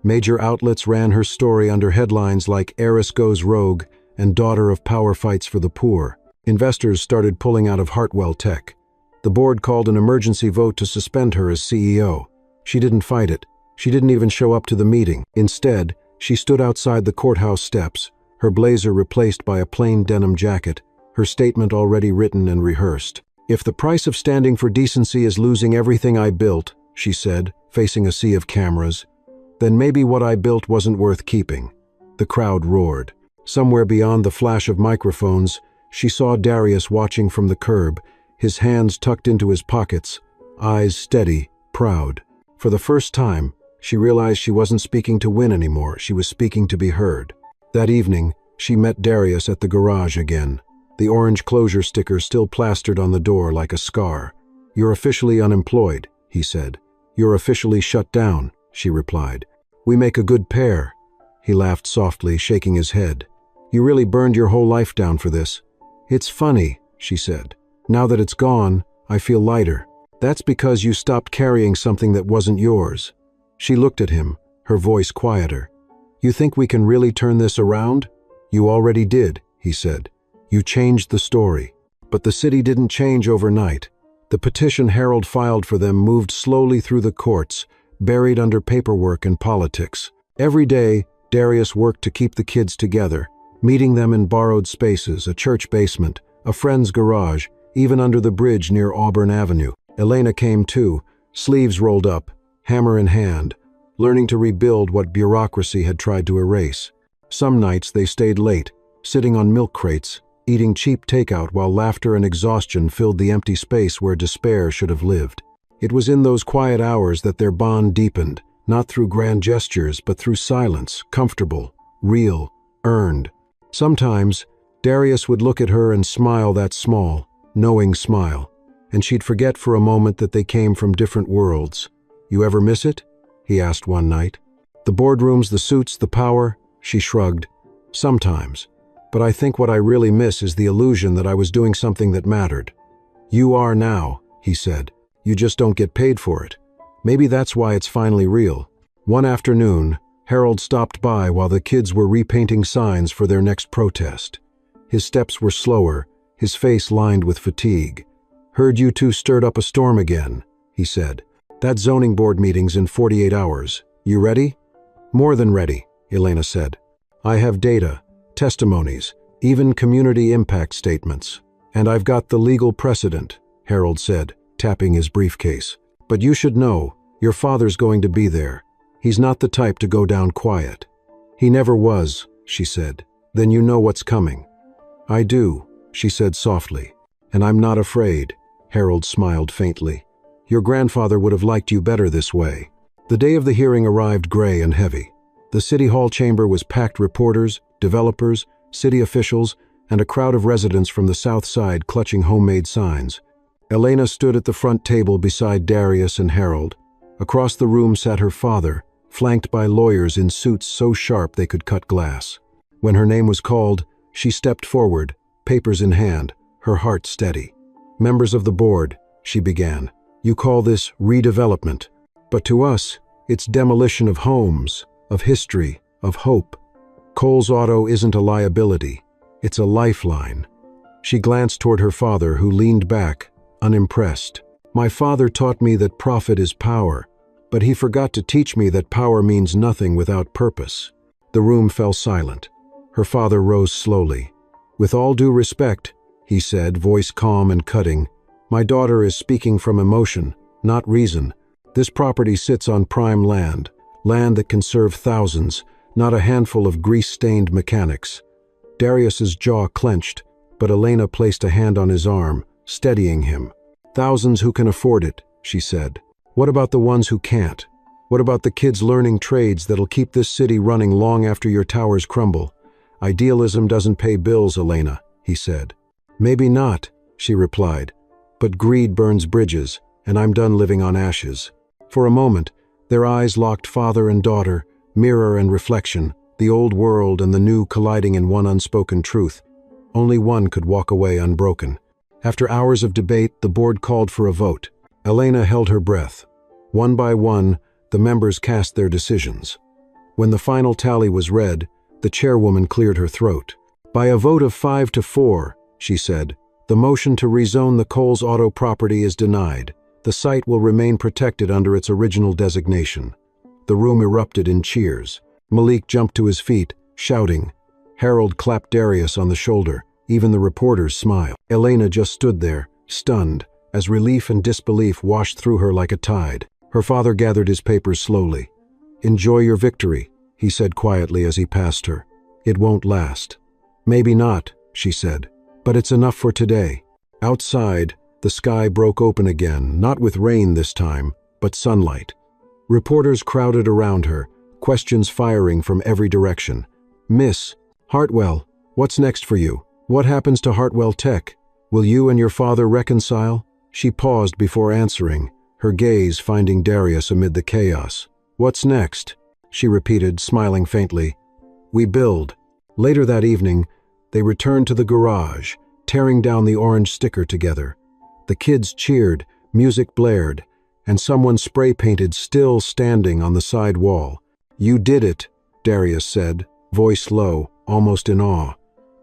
Speaker 2: Major outlets ran her story under headlines like Heiress Goes Rogue and Daughter of Power Fights for the Poor. Investors started pulling out of Hartwell Tech. The board called an emergency vote to suspend her as CEO. She didn't fight it. She didn't even show up to the meeting. Instead, she stood outside the courthouse steps, her blazer replaced by a plain denim jacket, her statement already written and rehearsed. If the price of standing for decency is losing everything I built, she said, facing a sea of cameras, then maybe what I built wasn't worth keeping. The crowd roared. Somewhere beyond the flash of microphones, she saw Darius watching from the curb, his hands tucked into his pockets, eyes steady, proud. For the first time, she realized she wasn't speaking to win anymore, she was speaking to be heard. That evening, she met Darius at the garage again, the orange closure sticker still plastered on the door like a scar. You're officially unemployed, he said. You're officially shut down, she replied. We make a good pair. He laughed softly, shaking his head. You really burned your whole life down for this. It's funny, she said. Now that it's gone, I feel lighter. That's because you stopped carrying something that wasn't yours. She looked at him, her voice quieter. You think we can really turn this around? You already did, he said. You changed the story. But the city didn't change overnight. The petition Harold filed for them moved slowly through the courts, buried under paperwork and politics. Every day, Darius worked to keep the kids together, meeting them in borrowed spaces, a church basement, a friend's garage, even under the bridge near Auburn Avenue. Elena came too, sleeves rolled up, hammer in hand, learning to rebuild what bureaucracy had tried to erase. Some nights they stayed late, sitting on milk crates, eating cheap takeout while laughter and exhaustion filled the empty space where despair should have lived. It was in those quiet hours that their bond deepened, not through grand gestures, but through silence, comfortable, real, earned. Sometimes, Darius would look at her and smile that small, knowing smile, and she'd forget for a moment that they came from different worlds. You ever miss it? He asked one night. The boardrooms, the suits, the power? She shrugged. Sometimes. But I think what I really miss is the illusion that I was doing something that mattered. You are now, he said. You just don't get paid for it. Maybe that's why it's finally real. One afternoon, Harold stopped by while the kids were repainting signs for their next protest. His steps were slower, his face lined with fatigue. Heard you two stirred up a storm again, he said. That zoning board meeting's in 48 hours. You ready? More than ready, Elena said. I have data, testimonies, even community impact statements. And I've got the legal precedent, Harold said, tapping his briefcase. But you should know, your father's going to be there. He's not the type to go down quiet. He never was, she said. Then you know what's coming. I do, she said softly. And I'm not afraid, Harold smiled faintly. Your grandfather would have liked you better this way. The day of the hearing arrived gray and heavy. The city hall chamber was packed reporters, developers, city officials, and a crowd of residents from the south side clutching homemade signs. Elena stood at the front table beside Darius and Harold. Across the room sat her father, flanked by lawyers in suits so sharp they could cut glass. When her name was called, she stepped forward, papers in hand, her heart steady. "Members of the board," she began, "you call this redevelopment. But to us, it's demolition of homes, of history, of hope. Coles Auto isn't a liability. It's a lifeline." She glanced toward her father, who leaned back, unimpressed. "My father taught me that profit is power, but he forgot to teach me that power means nothing without purpose." The room fell silent. Her father rose slowly. "With all due respect," he said, voice calm and cutting, "my daughter is speaking from emotion, not reason. This property sits on prime land that can serve thousands, not a handful of grease-stained mechanics." Darius's jaw clenched, but Elena placed a hand on his arm, steadying him. "Thousands who can afford it," she said. "What about the ones who can't? What about the kids learning trades that'll keep this city running long after your towers crumble?" "Idealism doesn't pay bills, Elena," he said. "Maybe not," she replied, "but greed burns bridges, and I'm done living on ashes." For a moment, their eyes locked, father and daughter, mirror and reflection, the old world and the new colliding in one unspoken truth. Only one could walk away unbroken. After hours of debate, the board called for a vote. Elena held her breath. One by one, the members cast their decisions. When the final tally was read, the chairwoman cleared her throat. "By a vote of 5-4, she said, "the motion to rezone the Coles Auto property is denied. The site will remain protected under its original designation." The room erupted in cheers. Malik jumped to his feet, shouting. Harold clapped Darius on the shoulder. Even the reporters smiled. Elena just stood there, stunned, as relief and disbelief washed through her like a tide. Her father gathered his papers slowly. "Enjoy your victory," he said quietly as he passed her. "It won't last." "Maybe not," she said, "but it's enough for today." Outside, the sky broke open again, not with rain this time, but sunlight. Reporters crowded around her, questions firing from every direction. "Miss Hartwell, what's next for you? What happens to Hartwell Tech? Will you and your father reconcile?" She paused before answering, her gaze finding Darius amid the chaos. "What's next?" she repeated, smiling faintly. "We build." Later that evening, they returned to the garage, tearing down the orange sticker together. The kids cheered, music blared, and someone spray-painted "Still Standing" on the side wall. "You did it," Darius said, voice low, almost in awe.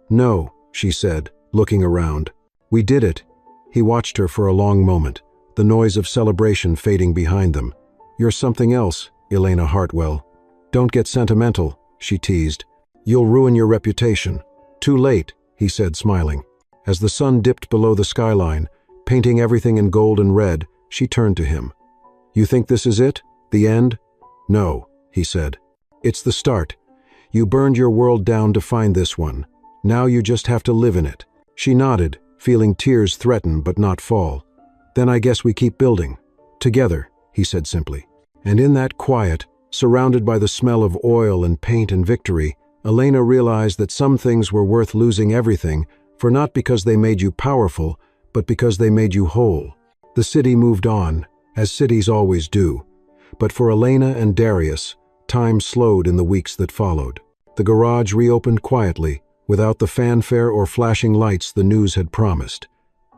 Speaker 2: "No," she said, looking around. "We did it." He watched her for a long moment, the noise of celebration fading behind them. "You're something else, Elena Hartwell." "Don't get sentimental," she teased. "You'll ruin your reputation." "Too late," he said, smiling. As the sun dipped below the skyline, painting everything in gold and red, she turned to him. "You think this is it? The end?" "No," he said. "It's the start. You burned your world down to find this one. Now you just have to live in it." She nodded, feeling tears threaten but not fall. "Then I guess we keep building. Together," he said simply. And in that quiet, surrounded by the smell of oil and paint and victory, Elena realized that some things were worth losing everything for, not because they made you powerful, but because they made you whole. The city moved on, as cities always do. But for Elena and Darius, time slowed in the weeks that followed. The garage reopened quietly, without the fanfare or flashing lights the news had promised.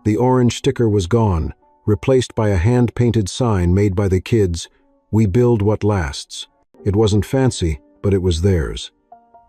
Speaker 2: The orange sticker was gone, replaced by a hand-painted sign made by the kids, "We build what lasts." It wasn't fancy, but it was theirs.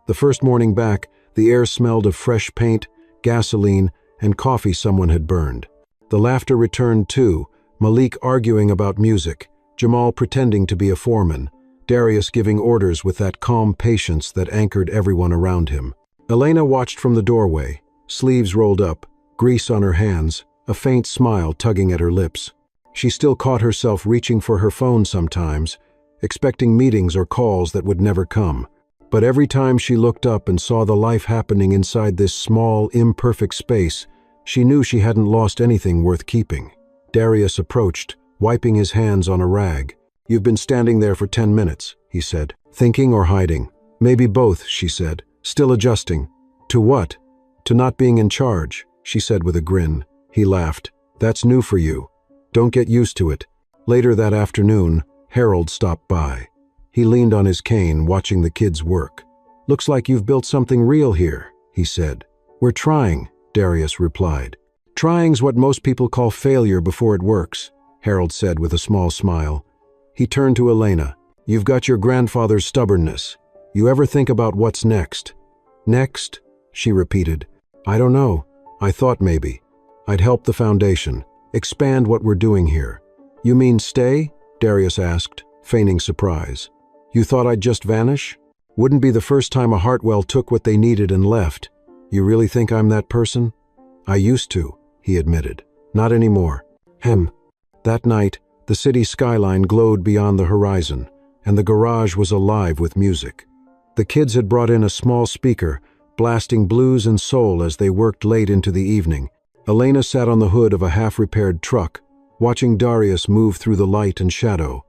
Speaker 2: The first morning back, the air smelled of fresh paint, gasoline, and coffee someone had burned. The laughter returned too, Malik arguing about music, Jamal pretending to be a foreman, Darius giving orders with that calm patience that anchored everyone around him. Elena watched from the doorway, sleeves rolled up, grease on her hands, a faint smile tugging at her lips. She still caught herself reaching for her phone sometimes, expecting meetings or calls that would never come. But every time she looked up and saw the life happening inside this small, imperfect space, she knew she hadn't lost anything worth keeping. Darius approached, wiping his hands on a rag. "You've been standing there for 10 minutes, he said. "Thinking or hiding?" "Maybe both," she said, still adjusting. "To what?" "To not being in charge," she said with a grin. He laughed. That's new for you. Don't get used to it. Later that afternoon, Harold stopped by. He leaned on his cane, watching the kids work. Looks like you've built something real here, he said. We're trying, Darius replied. Trying's what most people call failure before it works, Harold said with a small smile. He turned to Elena. You've got your grandfather's stubbornness. You ever think about what's next? Next? She repeated. I don't know. I thought maybe. I'd help the foundation. Expand what we're doing here. You mean stay? Darius asked, feigning surprise. You thought I'd just vanish? Wouldn't be the first time a Hartwell took what they needed and left. You really think I'm that person? I used to, he admitted. Not anymore. That night, the city skyline glowed beyond the horizon, and the garage was alive with music. The kids had brought in a small speaker, blasting blues and soul as they worked late into the evening. Elena sat on the hood of a half-repaired truck, watching Darius move through the light and shadow.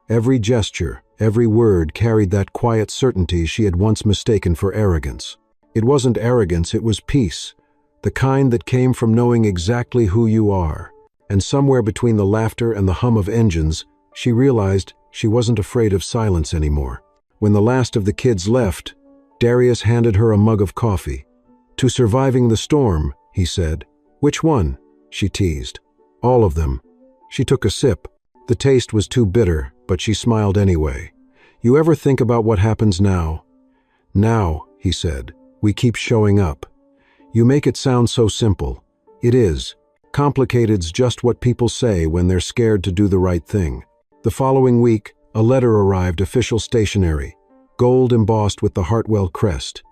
Speaker 2: Every gesture, every word carried that quiet certainty she had once mistaken for arrogance. It wasn't arrogance, it was peace, the kind that came from knowing exactly who you are. And somewhere between the laughter and the hum of engines, she realized she wasn't afraid of silence anymore. When the last of the kids left, Darius handed her a mug of coffee. To surviving the storm, he said. Which one? She teased. All of them. She took a sip. The taste was too bitter, but she smiled anyway. You ever think about what happens now? Now, he said, we keep showing up. You make it sound so simple. It is. Complicated's just what people say when they're scared to do the right thing. The following week, a letter arrived, official stationery, gold embossed with the Hartwell crest.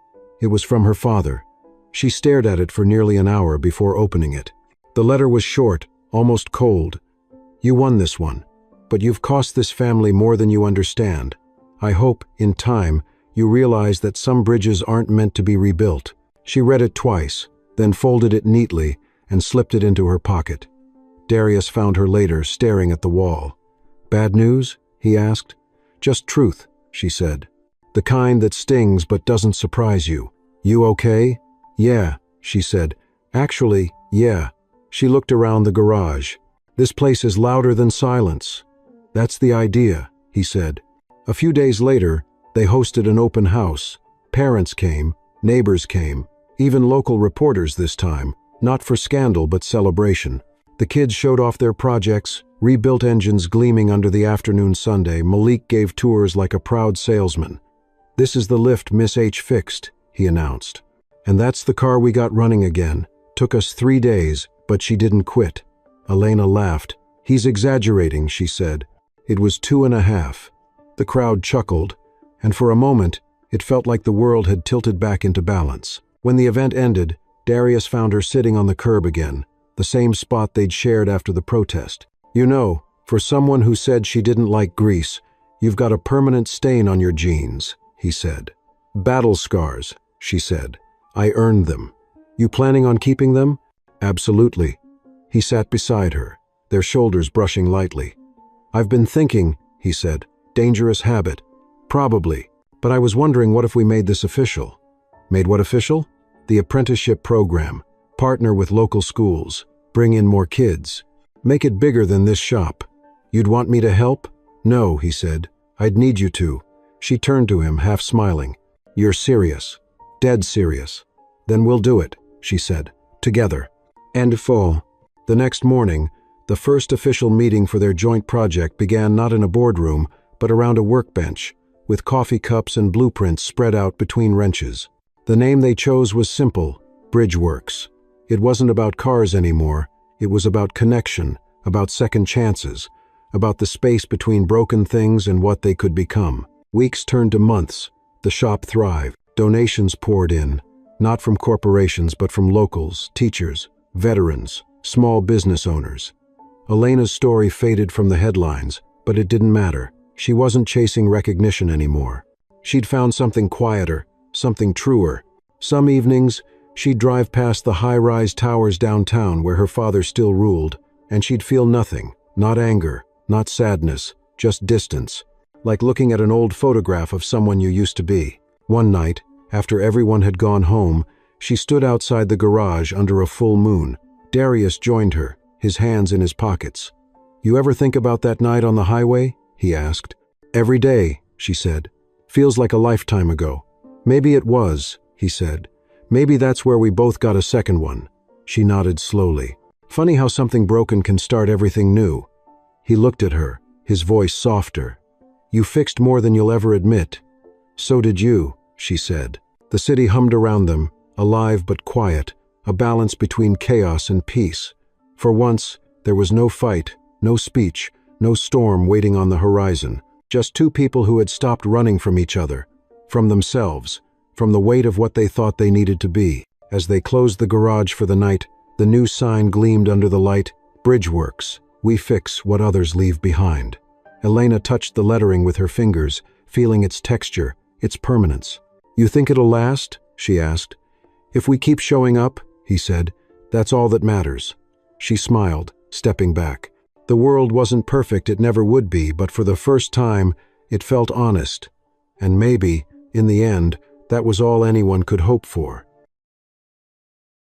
Speaker 2: It was from her father. She stared at it for nearly an hour before opening it. The letter was short, almost cold. You won this one, but you've cost this family more than you understand. I hope, in time, you realize that some bridges aren't meant to be rebuilt. She read it twice, then folded it neatly and slipped it into her pocket. Darius found her later, staring at the wall. Bad news? He asked. Just truth, she said. The kind that stings but doesn't surprise you. You okay? Yeah, she said. Actually, yeah. She looked around the garage. This place is louder than silence. That's the idea, he said. A few days later, they hosted an open house. Parents came, neighbors came, even local reporters this time, not for scandal but celebration. The kids showed off their projects, rebuilt engines gleaming under the afternoon Sunday. Malik gave tours like a proud salesman. This is the lift Miss H fixed, he announced. And that's the car we got running again. Took us 3 days, but she didn't quit. Elena laughed. He's exaggerating, she said. It was 2.5. The crowd chuckled, and for a moment, it felt like the world had tilted back into balance. When the event ended, Darius found her sitting on the curb again, the same spot they'd shared after the protest. You know, for someone who said she didn't like grease, you've got a permanent stain on your jeans, he said. Battle scars, she said. I earned them. You planning on keeping them? Absolutely. He sat beside her, their shoulders brushing lightly. I've been thinking, he said. Dangerous habit. Probably. But I was wondering, what if we made this official? Made what official? The apprenticeship program. Partner with local schools. Bring in more kids. Make it bigger than this shop. You'd want me to help? No, he said. I'd need you to. She turned to him, half smiling. You're serious. Dead serious. Then we'll do it, she said. Together. And full. The next morning, the first official meeting for their joint project began not in a boardroom, but around a workbench, with coffee cups and blueprints spread out between wrenches. The name they chose was simple, Bridgeworks. It wasn't about cars anymore. It was about connection, about second chances, about the space between broken things and what they could become. Weeks turned to months. The shop thrived. Donations poured in, not from corporations but from locals, teachers, veterans, small business owners. Elena's story faded from the headlines, but it didn't matter. She wasn't chasing recognition anymore. She'd found something quieter, something truer. Some evenings, she'd drive past the high-rise towers downtown where her father still ruled, and she'd feel nothing, not anger, not sadness, just distance, like looking at an old photograph of someone you used to be. One night, after everyone had gone home, she stood outside the garage under a full moon. Darius joined her, his hands in his pockets. "You ever think about that night on the highway?" he asked. "Every day," she said. "Feels like a lifetime ago." "Maybe it was," he said. "Maybe that's where we both got a second one." She nodded slowly. "Funny how something broken can start everything new." He looked at her, his voice softer. "You fixed more than you'll ever admit." "So did you," she said. The city hummed around them, alive but quiet, a balance between chaos and peace. For once, there was no fight, no speech, no storm waiting on the horizon. Just two people who had stopped running from each other, from themselves, from the weight of what they thought they needed to be. As they closed the garage for the night, the new sign gleamed under the light, "Bridgeworks. We fix what others leave behind." Elena touched the lettering with her fingers, feeling its texture, its permanence. "You think it'll last?" she asked. "If we keep showing up," he said, "that's all that matters." She smiled, stepping back. The world wasn't perfect, it never would be, but for the first time, it felt honest. And maybe, in the end, that was all anyone could hope for.